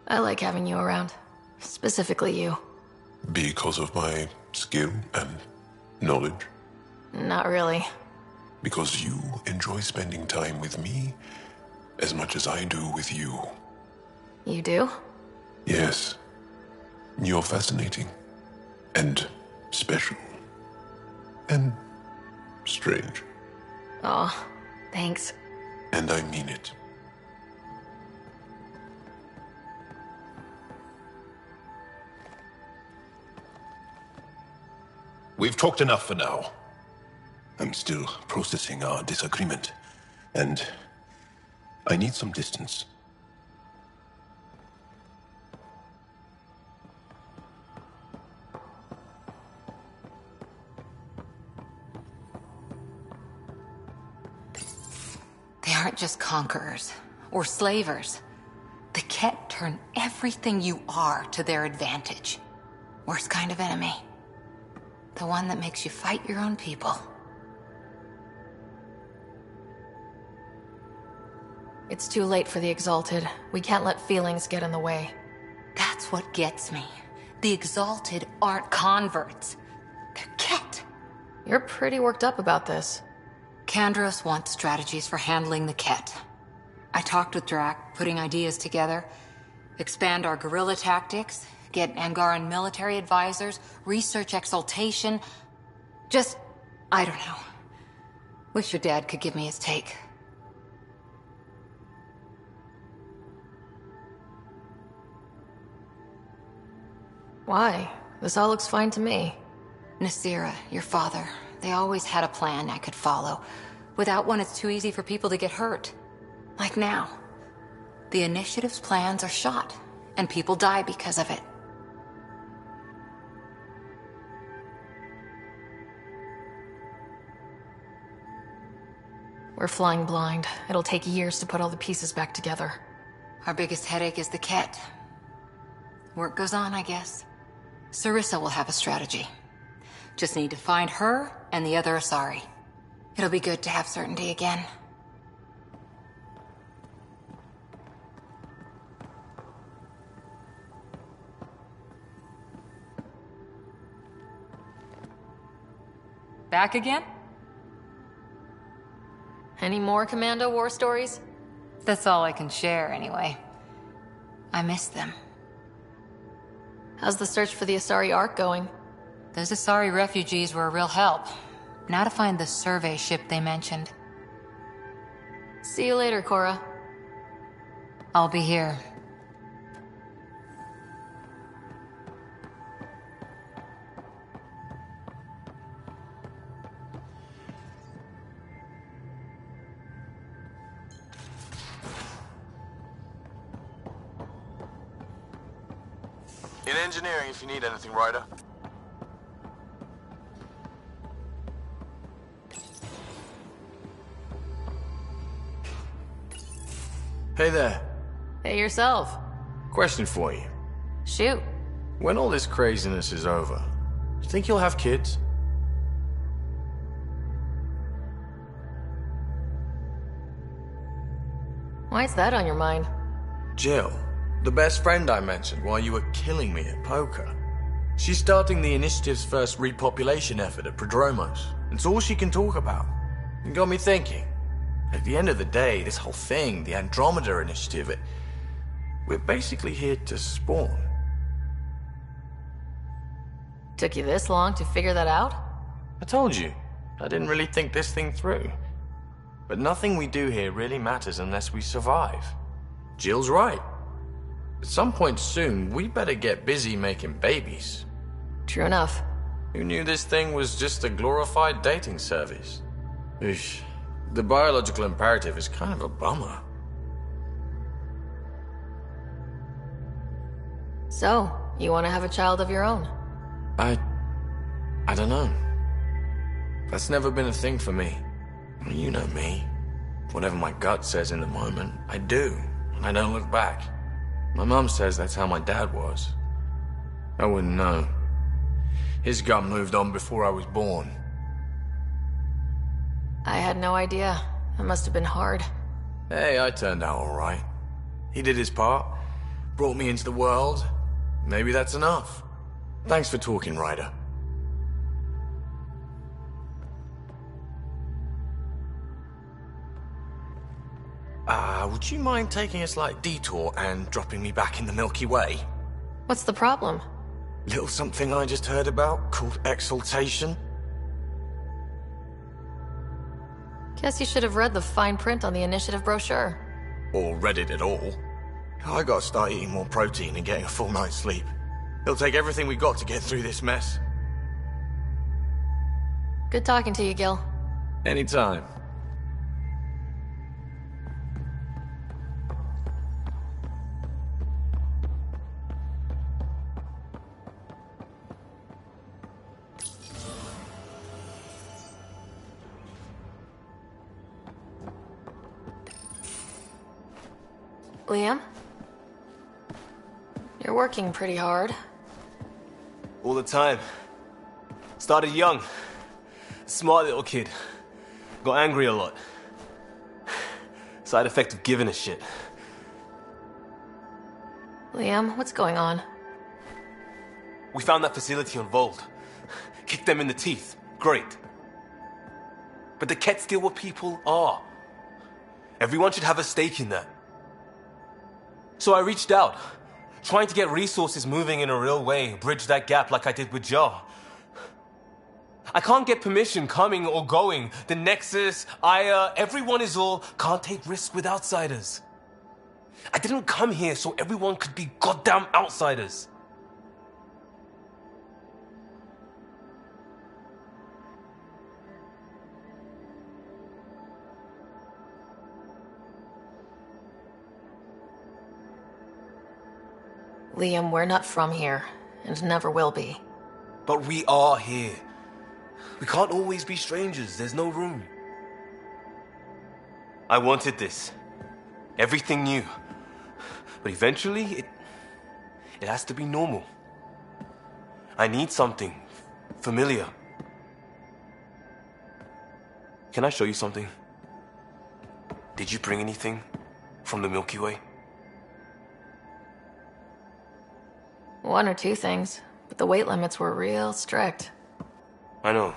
I like having you around. Specifically you. Because of my skill and knowledge? Not really. Because you enjoy spending time with me as much as I do with you. You do? Yes. You're fascinating. And special. And strange. Aw, thanks. And I mean it. We've talked enough for now. I'm still processing our disagreement, and I need some distance. They aren't just conquerors or slavers. The Ket turn everything you are to their advantage. Worst kind of enemy. The one that makes you fight your own people. It's too late for the Exalted. We can't let feelings get in the way. That's what gets me. The Exalted aren't converts. They're Ket. You're pretty worked up about this. Kandros wants strategies for handling the Ket. I talked with Drac, putting ideas together. Expand our guerrilla tactics, get Angaran military advisors, research exaltation. Just, I don't know. Wish your dad could give me his take. Why? This all looks fine to me. Nasira, your father, they always had a plan I could follow. Without one, it's too easy for people to get hurt. Like now. The Initiative's plans are shot, and people die because of it. We're flying blind. It'll take years to put all the pieces back together. Our biggest headache is the Ket. Work goes on, I guess. Sarissa will have a strategy. Just need to find her and the other Asari. It'll be good to have certainty again. Back again? Any more Commando war stories? That's all I can share, anyway. I miss them. How's the search for the Asari Ark going? Those Asari refugees were a real help. Now to find the survey ship they mentioned. See you later, Cora. I'll be here. In engineering, if you need anything, Ryder. Hey there. Hey yourself. Question for you. Shoot. When all this craziness is over, do you think you'll have kids? Why's that on your mind? Jill, the best friend I mentioned while you were killing me at poker. She's starting the Initiative's first repopulation effort at Prodromos. It's all she can talk about. It got me thinking. At the end of the day, this whole thing, the Andromeda Initiative, we're basically here to spawn. Took you this long to figure that out? I told you, I didn't really think this thing through. But nothing we do here really matters unless we survive. Jill's right. At some point soon, we better get busy making babies. True enough. Who knew this thing was just a glorified dating service? Eesh. The biological imperative is kind of a bummer. So, you want to have a child of your own? I don't know. That's never been a thing for me. You know me. Whatever my gut says in the moment, I do, and I don't look back. My mum says that's how my dad was. I wouldn't know. His gut moved on before I was born. I had no idea. It must have been hard. Hey, I turned out all right. He did his part, brought me into the world. Maybe that's enough. Thanks for talking, Ryder. Would you mind taking a slight detour and dropping me back in the Milky Way? What's the problem? Little something I just heard about called exaltation. Guess you should have read the fine print on the initiative brochure. Or read it at all. I gotta start eating more protein and getting a full night's sleep. It'll take everything we got to get through this mess. Good talking to you, Gil. Anytime. Liam? You're working pretty hard. All the time. Started young. Smart little kid. Got angry a lot. Side effect of giving a shit. Liam, what's going on? We found that facility on Vold. Kicked them in the teeth. Great. But the Ket's still what people are. Everyone should have a stake in that. So I reached out, trying to get resources moving in a real way, bridge that gap like I did with Joe. I can't get permission coming or going. The Nexus, Aya, everyone is all can't take risks with outsiders. I didn't come here so everyone could be goddamn outsiders. Liam, we're not from here, and never will be. But we are here. We can't always be strangers, there's no room. I wanted this. Everything new. But eventually, it has to be normal. I need something familiar. Can I show you something? Did you bring anything from the Milky Way? One or two things, but the weight limits were real strict. I know.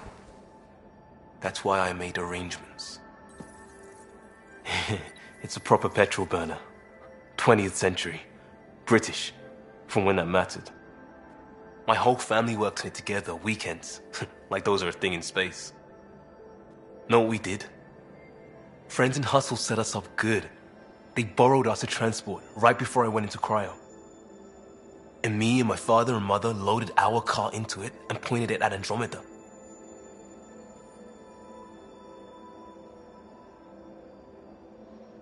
That's why I made arrangements. It's a proper petrol burner. 20th century. British. From when that mattered. My whole family worked on it together, weekends. Like those are a thing in space. Know what we did? Friends in Hustle set us up good. They borrowed us to transport right before I went into cryo. And me and my father and mother loaded our car into it and pointed it at Andromeda.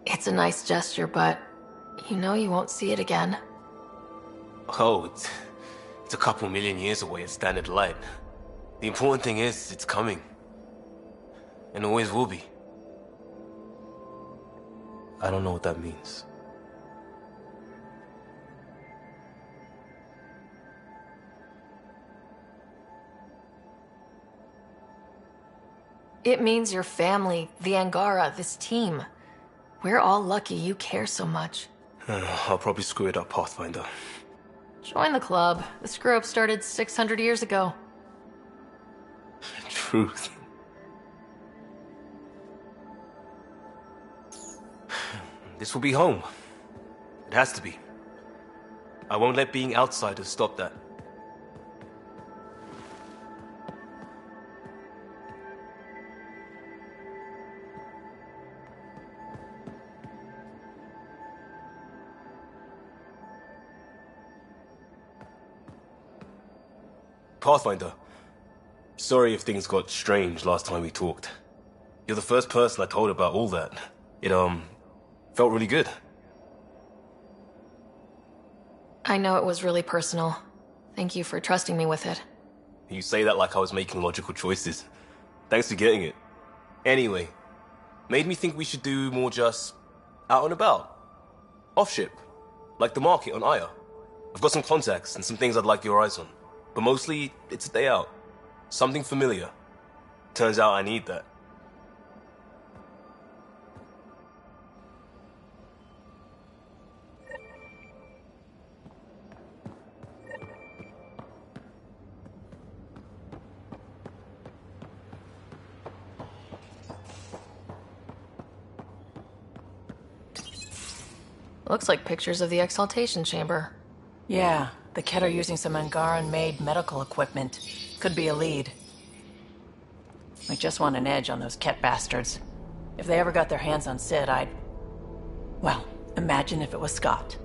It's a nice gesture, but you know you won't see it again. Oh, it's a couple million years away at standard light. The important thing is, it's coming. And always will be. I don't know what that means. It means your family, the Angara, this team. We're all lucky you care so much. I'll probably screw it up, Pathfinder. Join the club. The screw-up started 600 years ago. Truth. This will be home. It has to be. I won't let being outsiders stop that. Pathfinder. Sorry if things got strange last time we talked. You're the first person I told about all that. It, felt really good. I know it was really personal. Thank you for trusting me with it. You say that like I was making logical choices. Thanks for getting it. Anyway, made me think we should do more just out and about. Off ship. Like the market on Aya. I've got some contacts and some things I'd like your eyes on. But mostly, it's a day out. Something familiar. Turns out I need that. Looks like pictures of the exaltation chamber. Yeah, the Ket are using some Angaran-made medical equipment. Could be a lead. I just want an edge on those Ket bastards. If they ever got their hands on Sid, I'd... Well, imagine if it was Scott.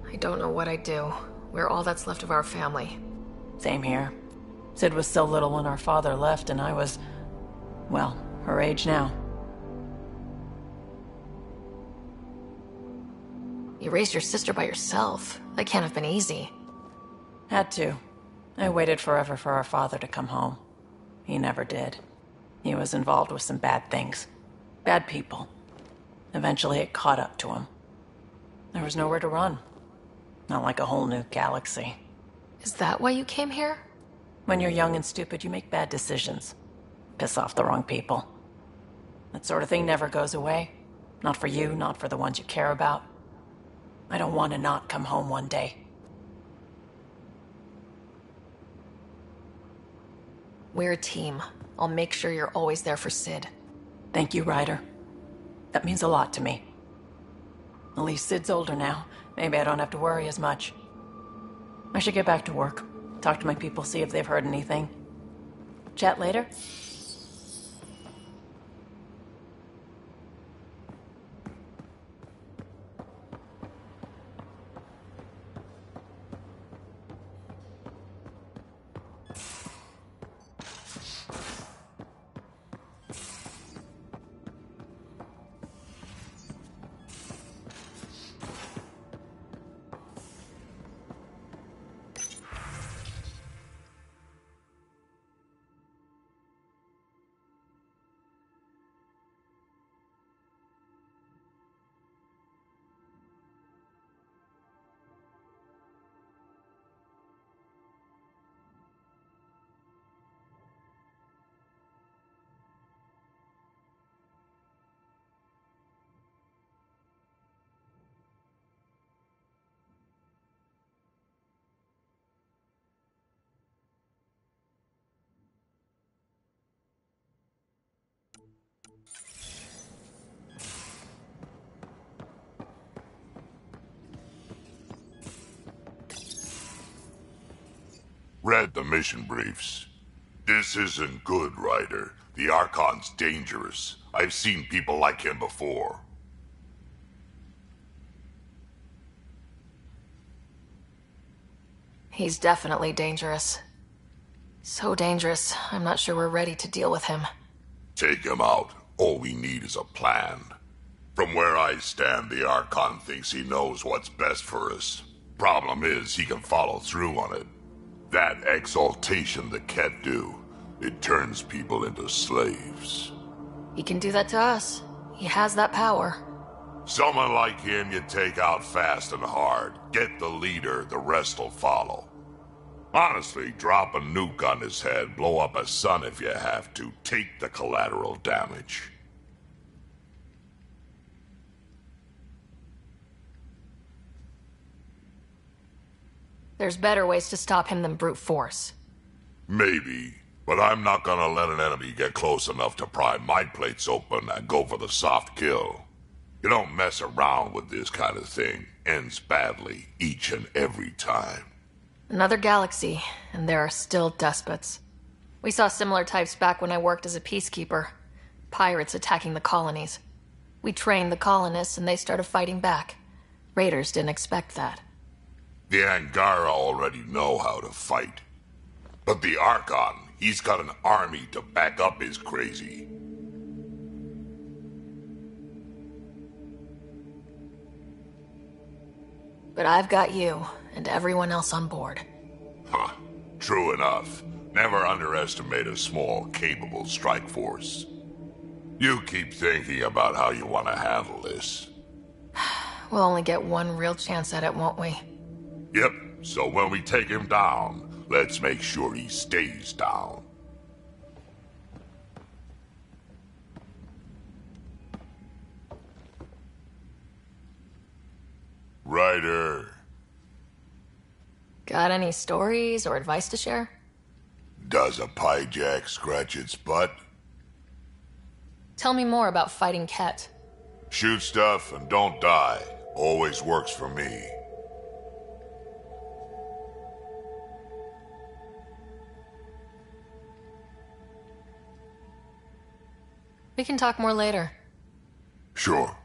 I don't know what I'd do. We're all that's left of our family. Same here. Sid was so little when our father left, and I was... well, her age now. You raised your sister by yourself. That can't have been easy. Had to. I waited forever for our father to come home. He never did. He was involved with some bad things. Bad people. Eventually it caught up to him. There was nowhere to run. Not like a whole new galaxy. Is that why you came here? When you're young and stupid, you make bad decisions. Piss off the wrong people. That sort of thing never goes away. Not for you, not for the ones you care about. I don't want to not come home one day. We're a team. I'll make sure you're always there for Sid. Thank you, Ryder. That means a lot to me. At least Sid's older now. Maybe I don't have to worry as much. I should get back to work. Talk to my people, see if they've heard anything. Chat later? Read the mission briefs. This isn't good, Ryder. The Archon's dangerous. I've seen people like him before. He's definitely dangerous. So dangerous, I'm not sure we're ready to deal with him. Take him out. All we need is a plan. From where I stand, the Archon thinks he knows what's best for us. Problem is, he can follow through on it. That exaltation the Ket do, it turns people into slaves. He can do that to us. He has that power. Someone like him you take out fast and hard. Get the leader, the rest will follow. Honestly, drop a nuke on his head, blow up a sun if you have to. Take the collateral damage. There's better ways to stop him than brute force. Maybe, but I'm not gonna let an enemy get close enough to pry my plates open and go for the soft kill. You don't mess around with this kind of thing. Ends badly, each and every time. Another galaxy, and there are still despots. We saw similar types back when I worked as a peacekeeper. Pirates attacking the colonies. We trained the colonists and they started fighting back. Raiders didn't expect that. The Angara already know how to fight. But the Archon, he's got an army to back up his crazy. But I've got you, and everyone else on board. Huh. True enough. Never underestimate a small, capable strike force. You keep thinking about how you want to handle this. We'll only get one real chance at it, won't we? Yep, so when we take him down, let's make sure he stays down. Ryder. Got any stories or advice to share? Does a pyjak scratch its butt? Tell me more about fighting Ket. Shoot stuff and don't die. Always works for me. We can talk more later. Sure.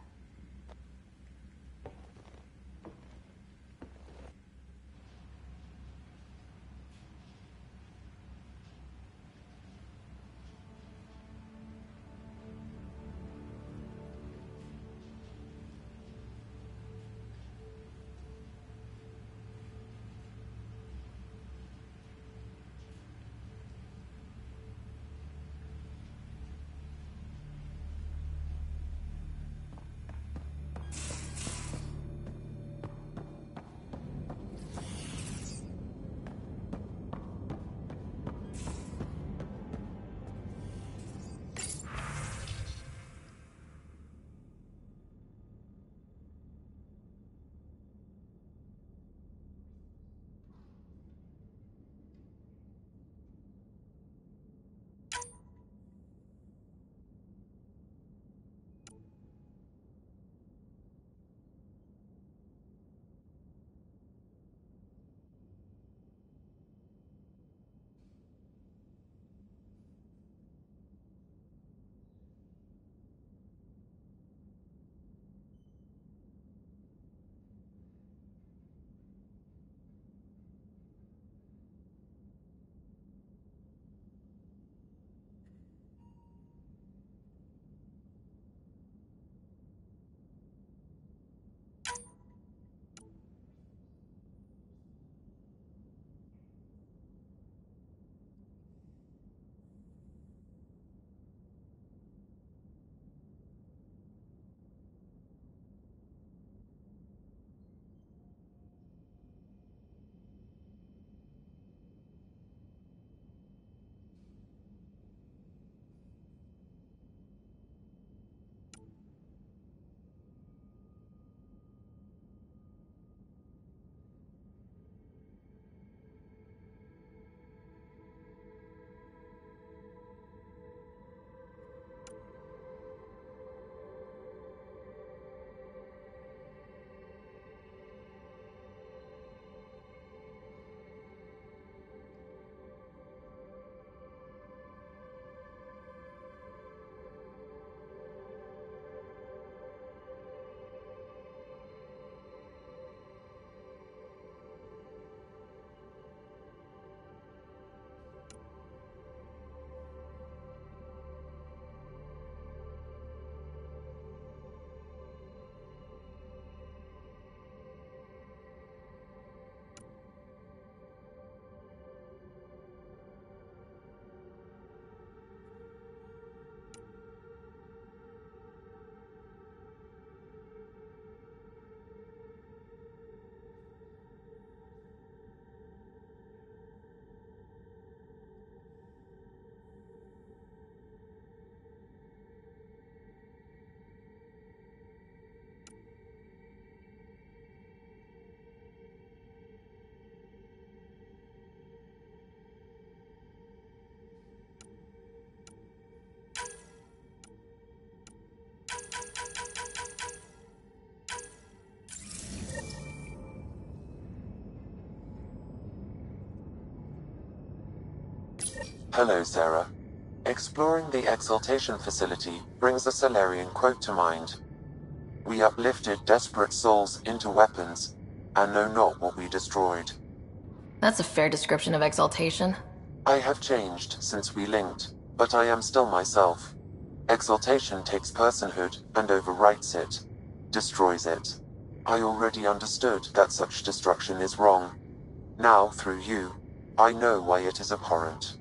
Hello, Sarah. Exploring the Exaltation facility brings a Salarian quote to mind. We uplifted desperate souls into weapons, and know not what we destroyed. That's a fair description of exaltation. I have changed since we linked, but I am still myself. Exaltation takes personhood and overwrites it, destroys it. I already understood that such destruction is wrong. Now, through you, I know why it is abhorrent.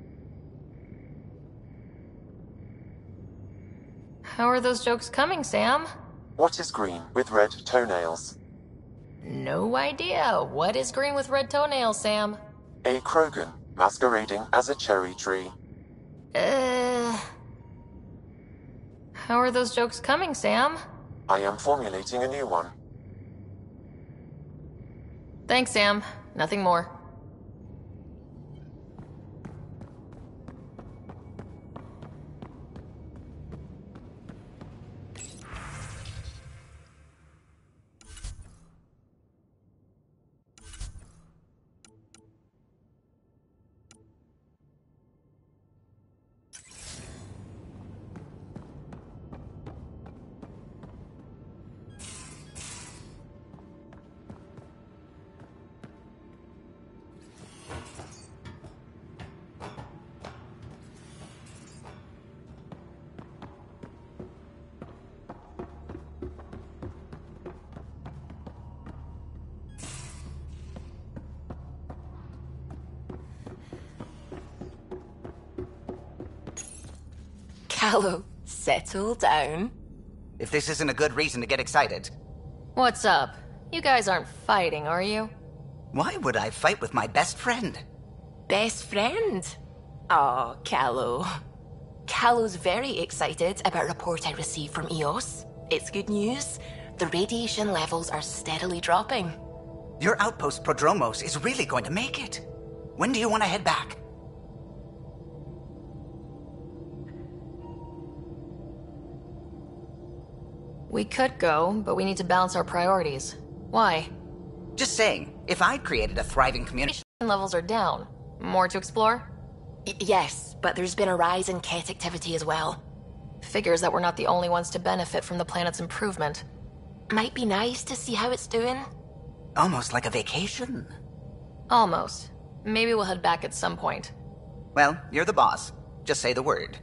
How are those jokes coming, Sam? What is green with red toenails? No idea. What is green with red toenails, Sam? A Krogan, masquerading as a cherry tree. How are those jokes coming, Sam? I am formulating a new one. Thanks, Sam. Nothing more. Callow, settle down. If this isn't a good reason to get excited. What's up? You guys aren't fighting, are you? Why would I fight with my best friend? Best friend? Oh, Callow. Callow's very excited about a report I received from EOS. It's good news. The radiation levels are steadily dropping. Your outpost Prodromos is really going to make it. When do you want to head back? We could go, but we need to balance our priorities. Why? Just saying, if I'd created a thriving community... Levels are down. More to explore? Yes, but there's been a rise in Ket activity as well. Figures that we're not the only ones to benefit from the planet's improvement. Might be nice to see how it's doing. Almost like a vacation. Almost. Maybe we'll head back at some point. Well, you're the boss. Just say the word.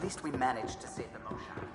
least we managed to save the motion.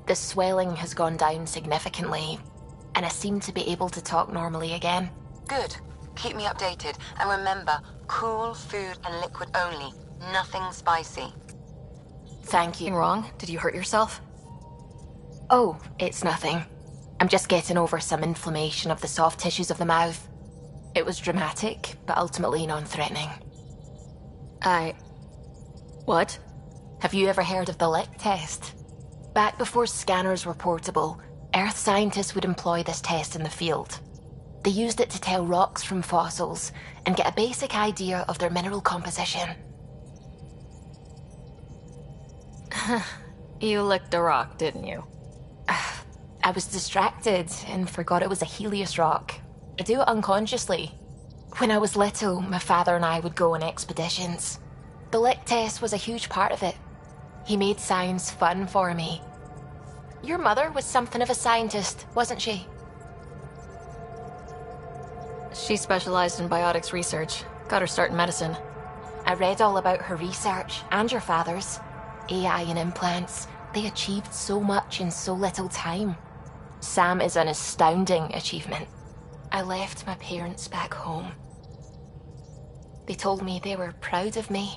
The swelling has gone down significantly, and I seem to be able to talk normally again. Good. Keep me updated. And remember, cool food and liquid only. Nothing spicy. Thank you. Anything wrong? Did you hurt yourself? Oh, it's nothing. I'm just getting over some inflammation of the soft tissues of the mouth. It was dramatic, but ultimately non-threatening. What? Have you ever heard of the lick test? Back before scanners were portable, Earth scientists would employ this test in the field. They used it to tell rocks from fossils and get a basic idea of their mineral composition. You licked a rock, didn't you? I was distracted and forgot it was a Helios rock. I do it unconsciously. When I was little, my father and I would go on expeditions. The lick test was a huge part of it. He made science fun for me. Your mother was something of a scientist, wasn't she? She specialized in biotics research. Got her start in medicine. I read all about her research, and your father's. AI and implants. They achieved so much in so little time. Sam is an astounding achievement. I left my parents back home. They told me they were proud of me,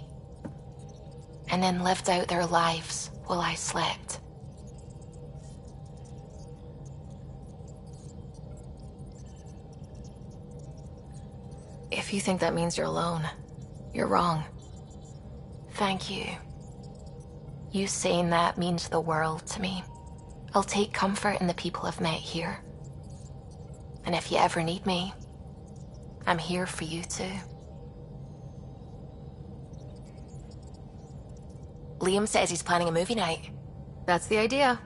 and then lived out their lives while I slept. If you think that means you're alone, you're wrong. Thank you. You saying that means the world to me. I'll take comfort in the people I've met here. And if you ever need me, I'm here for you too. Liam says he's planning a movie night. That's the idea.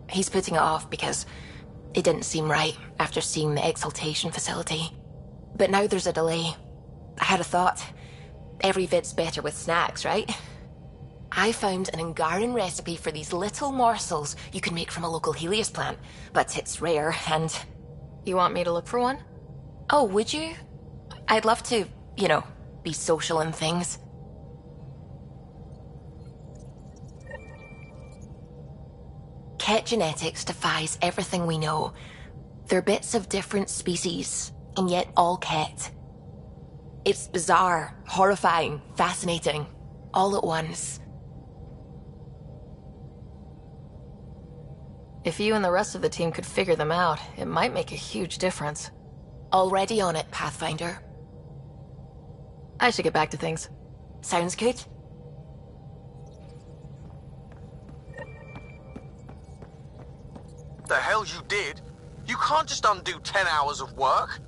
He's putting it off because it didn't seem right after seeing the exaltation facility. But now there's a delay. I had a thought. Every bit's better with snacks, right? I found an Angaran recipe for these little morsels you can make from a local Helios plant, but it's rare and... You want me to look for one? Oh, would you? I'd love to, be social and things. Ket genetics defies everything we know. They're bits of different species, and yet all Ket. It's bizarre, horrifying, fascinating, all at once. If you and the rest of the team could figure them out, it might make a huge difference. Already on it, Pathfinder. I should get back to things. Sounds good. The hell you did? You can't just undo 10 hours of work.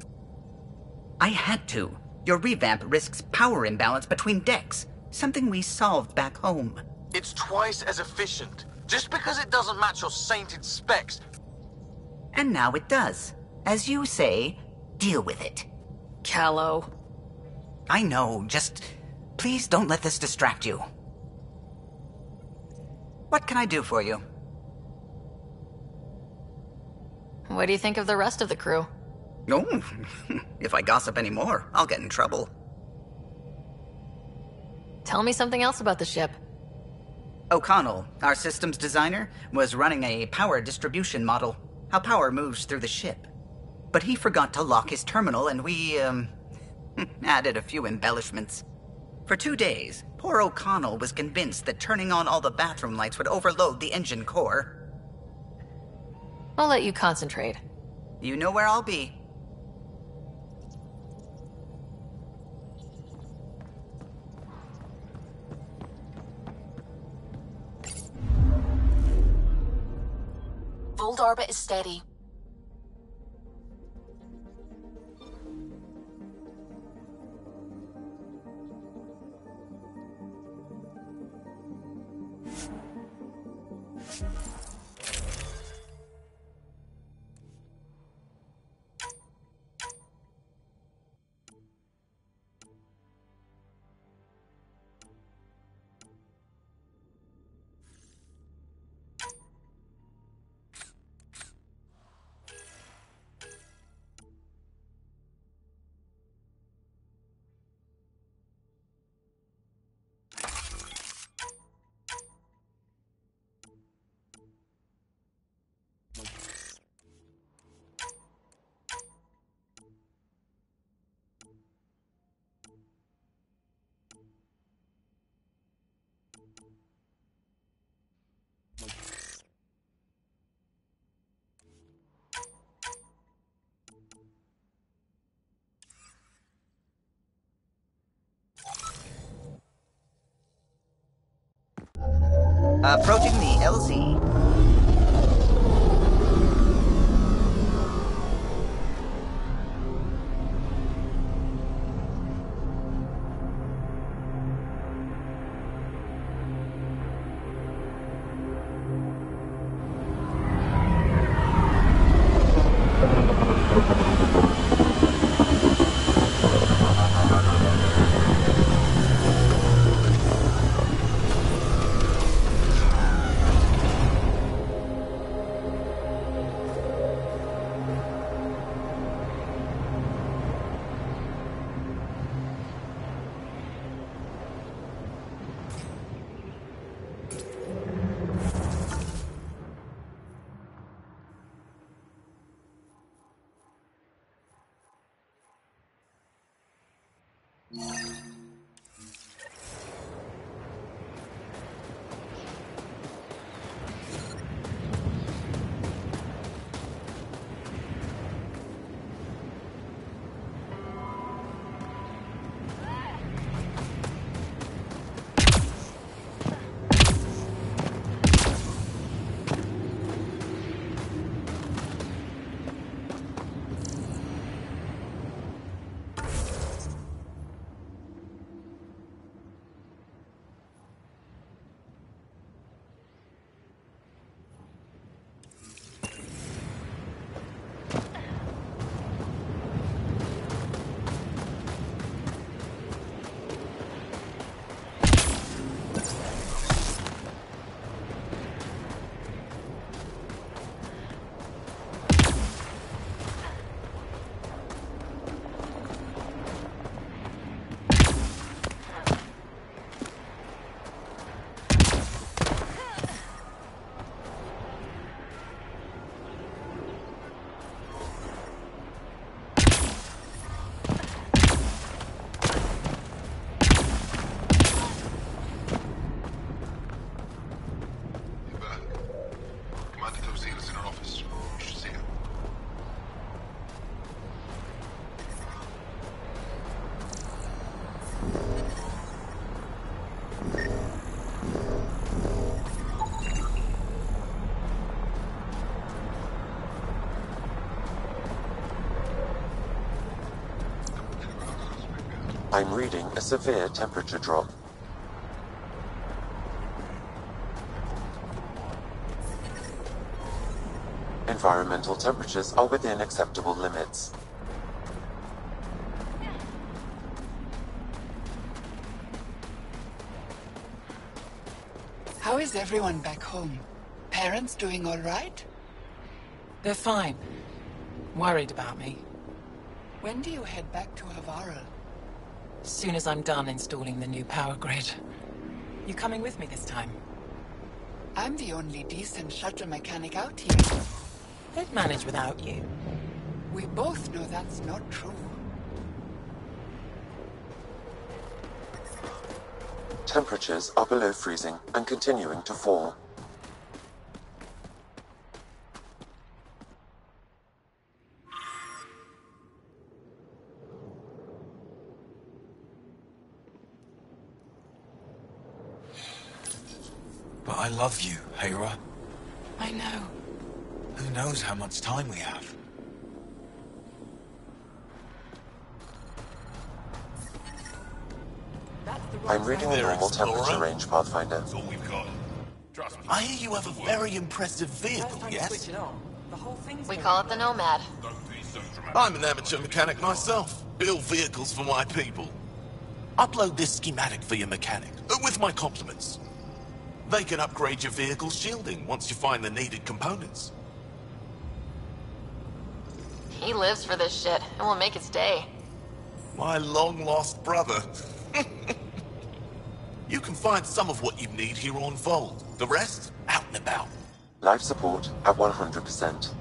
I had to. Your revamp risks power imbalance between decks, something we solved back home. It's twice as efficient. Just because it doesn't match your sainted specs. And now it does. As you say, deal with it. Callow. I know, just please don't let this distract you. What can I do for you? What do you think of the rest of the crew? Oh, if I gossip anymore, I'll get in trouble. Tell me something else about the ship. O'Connell, our systems designer, was running a power distribution model, how power moves through the ship. But he forgot to lock his terminal and we, added a few embellishments. For 2 days, poor O'Connell was convinced that turning on all the bathroom lights would overload the engine core. I'll let you concentrate. You know where I'll be. Volt orbit is steady. Approaching the LZ. I'm reading a severe temperature drop. Environmental temperatures are within acceptable limits. How is everyone back home? Parents doing all right? They're fine. Worried about me. When do you head back to Havara? As soon as I'm done installing the new power grid. You coming with me this time? I'm the only decent shuttle mechanic out here. They'd manage without you. We both know that's not true. Temperatures are below freezing and continuing to fall. But I love you, Hera. I know. Who knows how much time we have? I'm reading a normal temperature range, Pathfinder. I hear you have a very impressive vehicle, yes? We call it the Nomad. I'm an amateur mechanic myself. Build vehicles for my people. Upload this schematic for your mechanic, with my compliments. They can upgrade your vehicle's shielding once you find the needed components. He lives for this shit, and will make his day. My long-lost brother. You can find some of what you need here on Vold. The rest, out and about. Life support at 100%.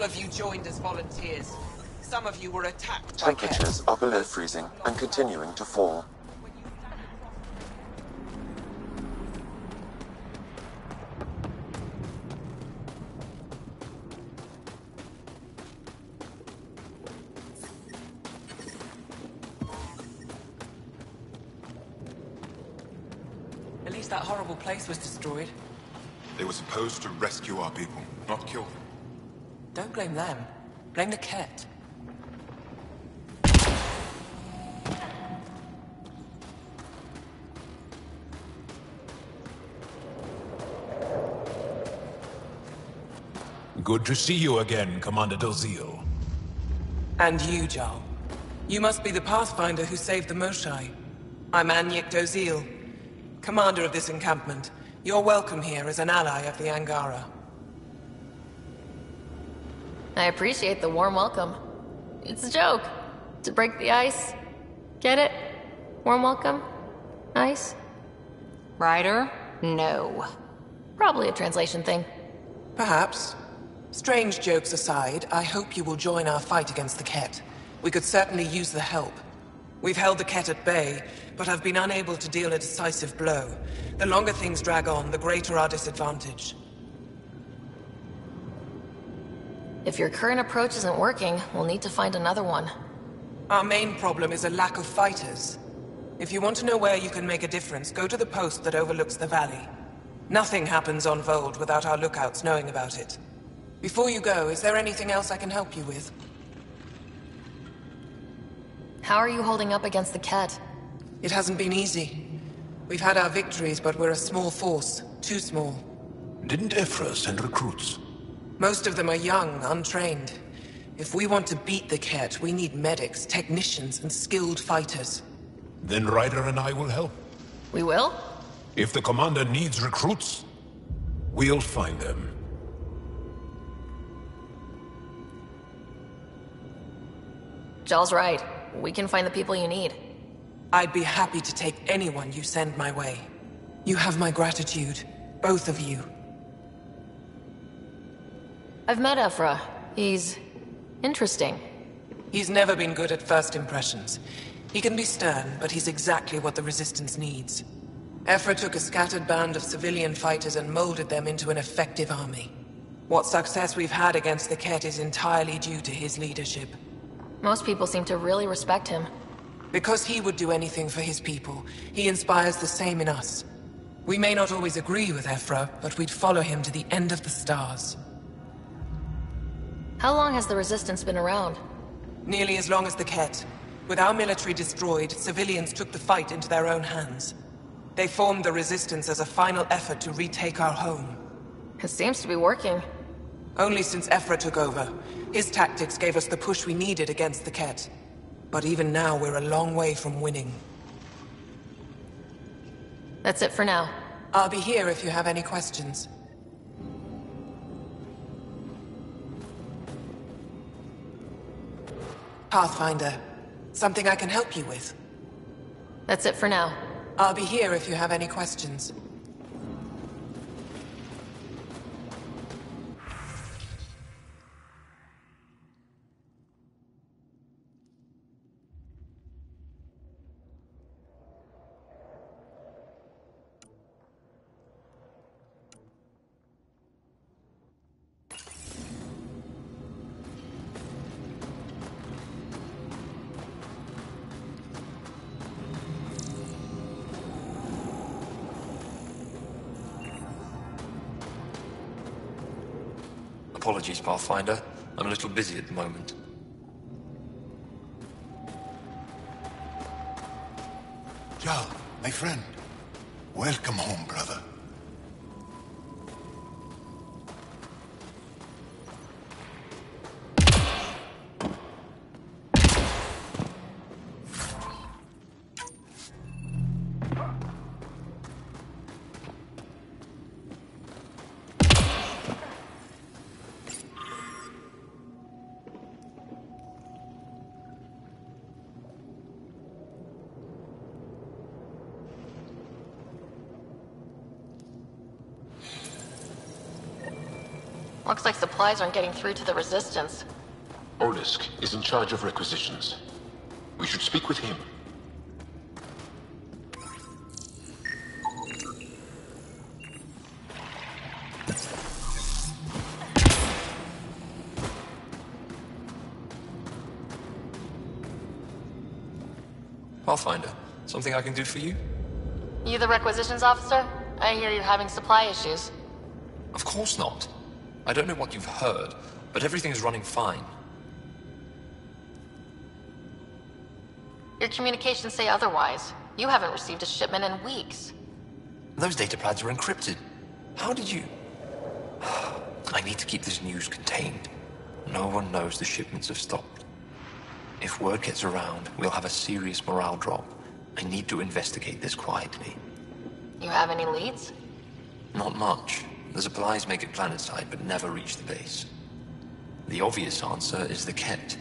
of you joined as volunteers. Some of you were attacked by Temperatures are below freezing and continuing to fall. At least that horrible place was destroyed. They were supposed to rescue our people, not kill them. Don't blame them. Blame the Ket. Good to see you again, Commander Dozil. And you, Jarl. You must be the Pathfinder who saved the Moshai. I'm Anyik Dozil, commander of this encampment. You're welcome here as an ally of the Angara. I appreciate the warm welcome. It's a joke. To break the ice. Get it? Warm welcome? Ice? Ryder? No. Probably a translation thing. Perhaps. Strange jokes aside, I hope you will join our fight against the Ket. We could certainly use the help. We've held the Ket at bay, but have been unable to deal a decisive blow. The longer things drag on, the greater our disadvantage. If your current approach isn't working, we'll need to find another one. Our main problem is a lack of fighters. If you want to know where you can make a difference, go to the post that overlooks the valley. Nothing happens on Vold without our lookouts knowing about it. Before you go, is there anything else I can help you with? How are you holding up against the Ket? It hasn't been easy. We've had our victories, but we're a small force. Too small. Didn't Ephra send recruits? Most of them are young, untrained. If we want to beat the Ket, we need medics, technicians, and skilled fighters. Then Ryder and I will help. We will? If the commander needs recruits, we'll find them. Jarl's right. We can find the people you need. I'd be happy to take anyone you send my way. You have my gratitude. Both of you. I've met Ephra. He's interesting. He's never been good at first impressions. He can be stern, but he's exactly what the Resistance needs. Ephra took a scattered band of civilian fighters and molded them into an effective army. What success we've had against the Ket is entirely due to his leadership. Most people seem to really respect him. Because he would do anything for his people, he inspires the same in us. We may not always agree with Ephra, but we'd follow him to the end of the stars. How long has the Resistance been around? Nearly as long as the Ket. With our military destroyed, civilians took the fight into their own hands. They formed the Resistance as a final effort to retake our home. It seems to be working. Only since Ephra took over. His tactics gave us the push we needed against the Ket. But even now, we're a long way from winning. That's it for now. I'll be here if you have any questions. Pathfinder, something I can help you with? That's it for now. I'll be here if you have any questions. Apologies, Pathfinder. I'm a little busy at the moment. Jarl, my friend. Welcome home, brother. Looks like supplies aren't getting through to the Resistance. Olisk is in charge of requisitions. We should speak with him. Pathfinder, something I can do for you? You the requisitions officer? I hear you're having supply issues. Of course not. I don't know what you've heard, but everything is running fine. Your communications say otherwise. You haven't received a shipment in weeks. Those data pads are encrypted. How did you... I need to keep this news contained. No one knows the shipments have stopped. If word gets around, we'll have a serious morale drop. I need to investigate this quietly. You have any leads? Not much. The supplies make it planetside, but never reach the base. The obvious answer is the Ket.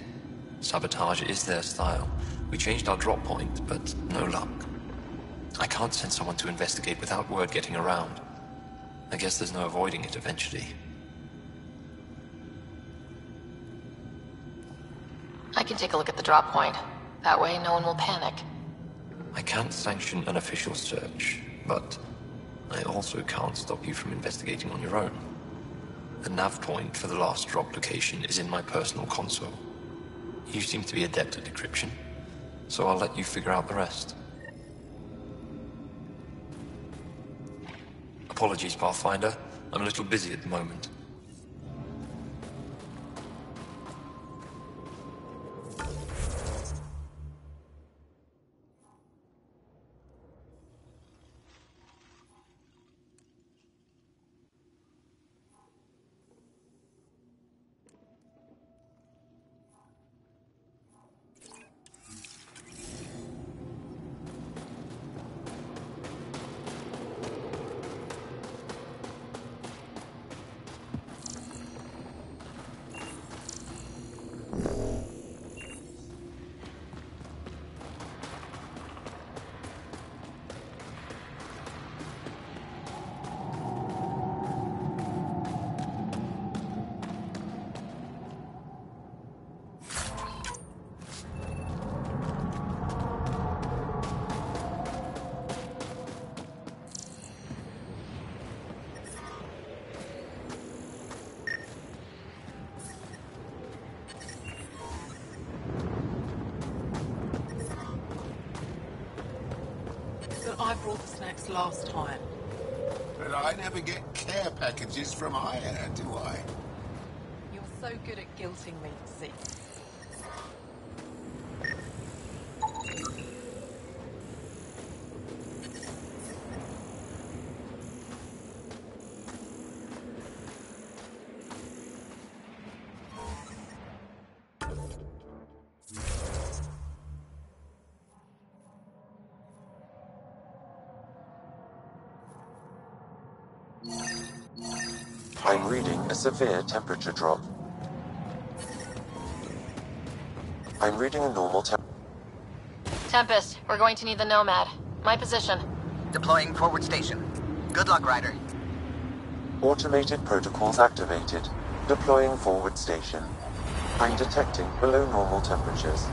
Sabotage is their style. We changed our drop point, but no luck. I can't send someone to investigate without word getting around. I guess there's no avoiding it eventually. I can take a look at the drop point. That way, no one will panic. I can't sanction an official search, but I also can't stop you from investigating on your own. The nav point for the last drop location is in my personal console. You seem to be adept at decryption, so I'll let you figure out the rest. Apologies, Pathfinder. I'm a little busy at the moment. I brought the snacks last time. But I never get care packages from Aya, do I? You're so good at guilting me, see? I'm reading a severe temperature drop. I'm reading a normal Tempest, we're going to need the Nomad. My position. Deploying forward station. Good luck, Ryder. Automated protocols activated. Deploying forward station. I'm detecting below normal temperatures.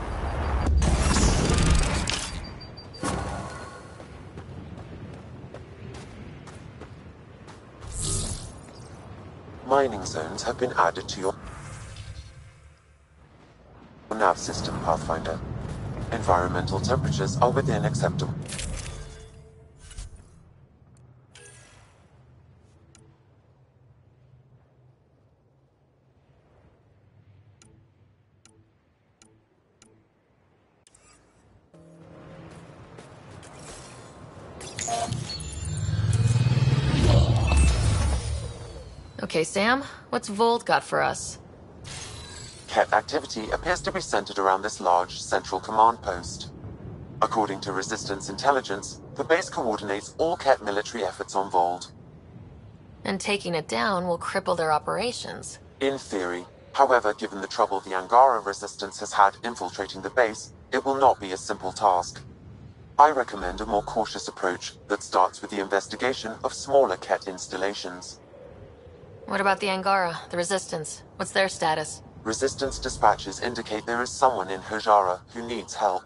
Mining zones have been added to your nav system, Pathfinder. Environmental temperatures are within acceptable. Okay, Sam, what's Vold got for us? Ket activity appears to be centered around this large central command post. According to Resistance intelligence, the base coordinates all Ket military efforts on Vold. And taking it down will cripple their operations. In theory. However, given the trouble the Angara Resistance has had infiltrating the base, it will not be a simple task. I recommend a more cautious approach that starts with the investigation of smaller Ket installations. What about the Angara, the Resistance? What's their status? Resistance dispatches indicate there is someone in Hojara who needs help.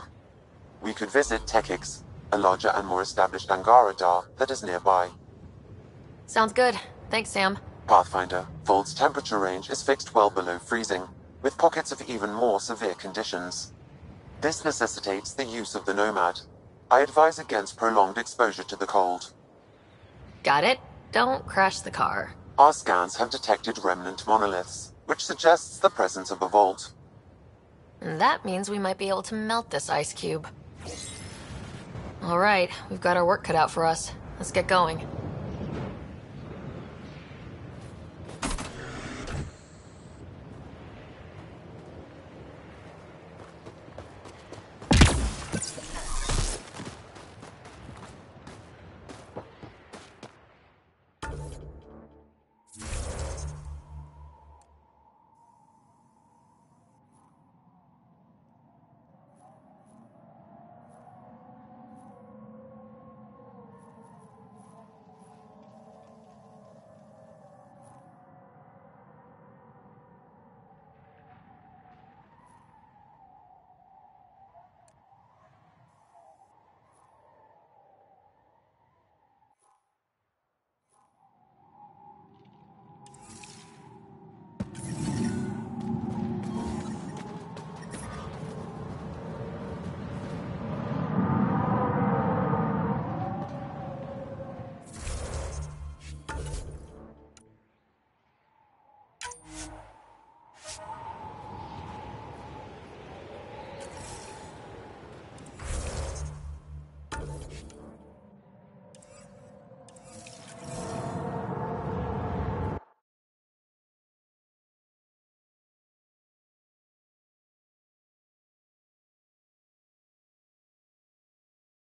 We could visit Tekix, a larger and more established Angara Dar that is nearby. Sounds good. Thanks, Sam. Pathfinder, Vault's temperature range is fixed well below freezing, with pockets of even more severe conditions. This necessitates the use of the Nomad. I advise against prolonged exposure to the cold. Got it. Don't crash the car. Our scans have detected remnant monoliths, which suggests the presence of a vault. And that means we might be able to melt this ice cube. All right, we've got our work cut out for us. Let's get going.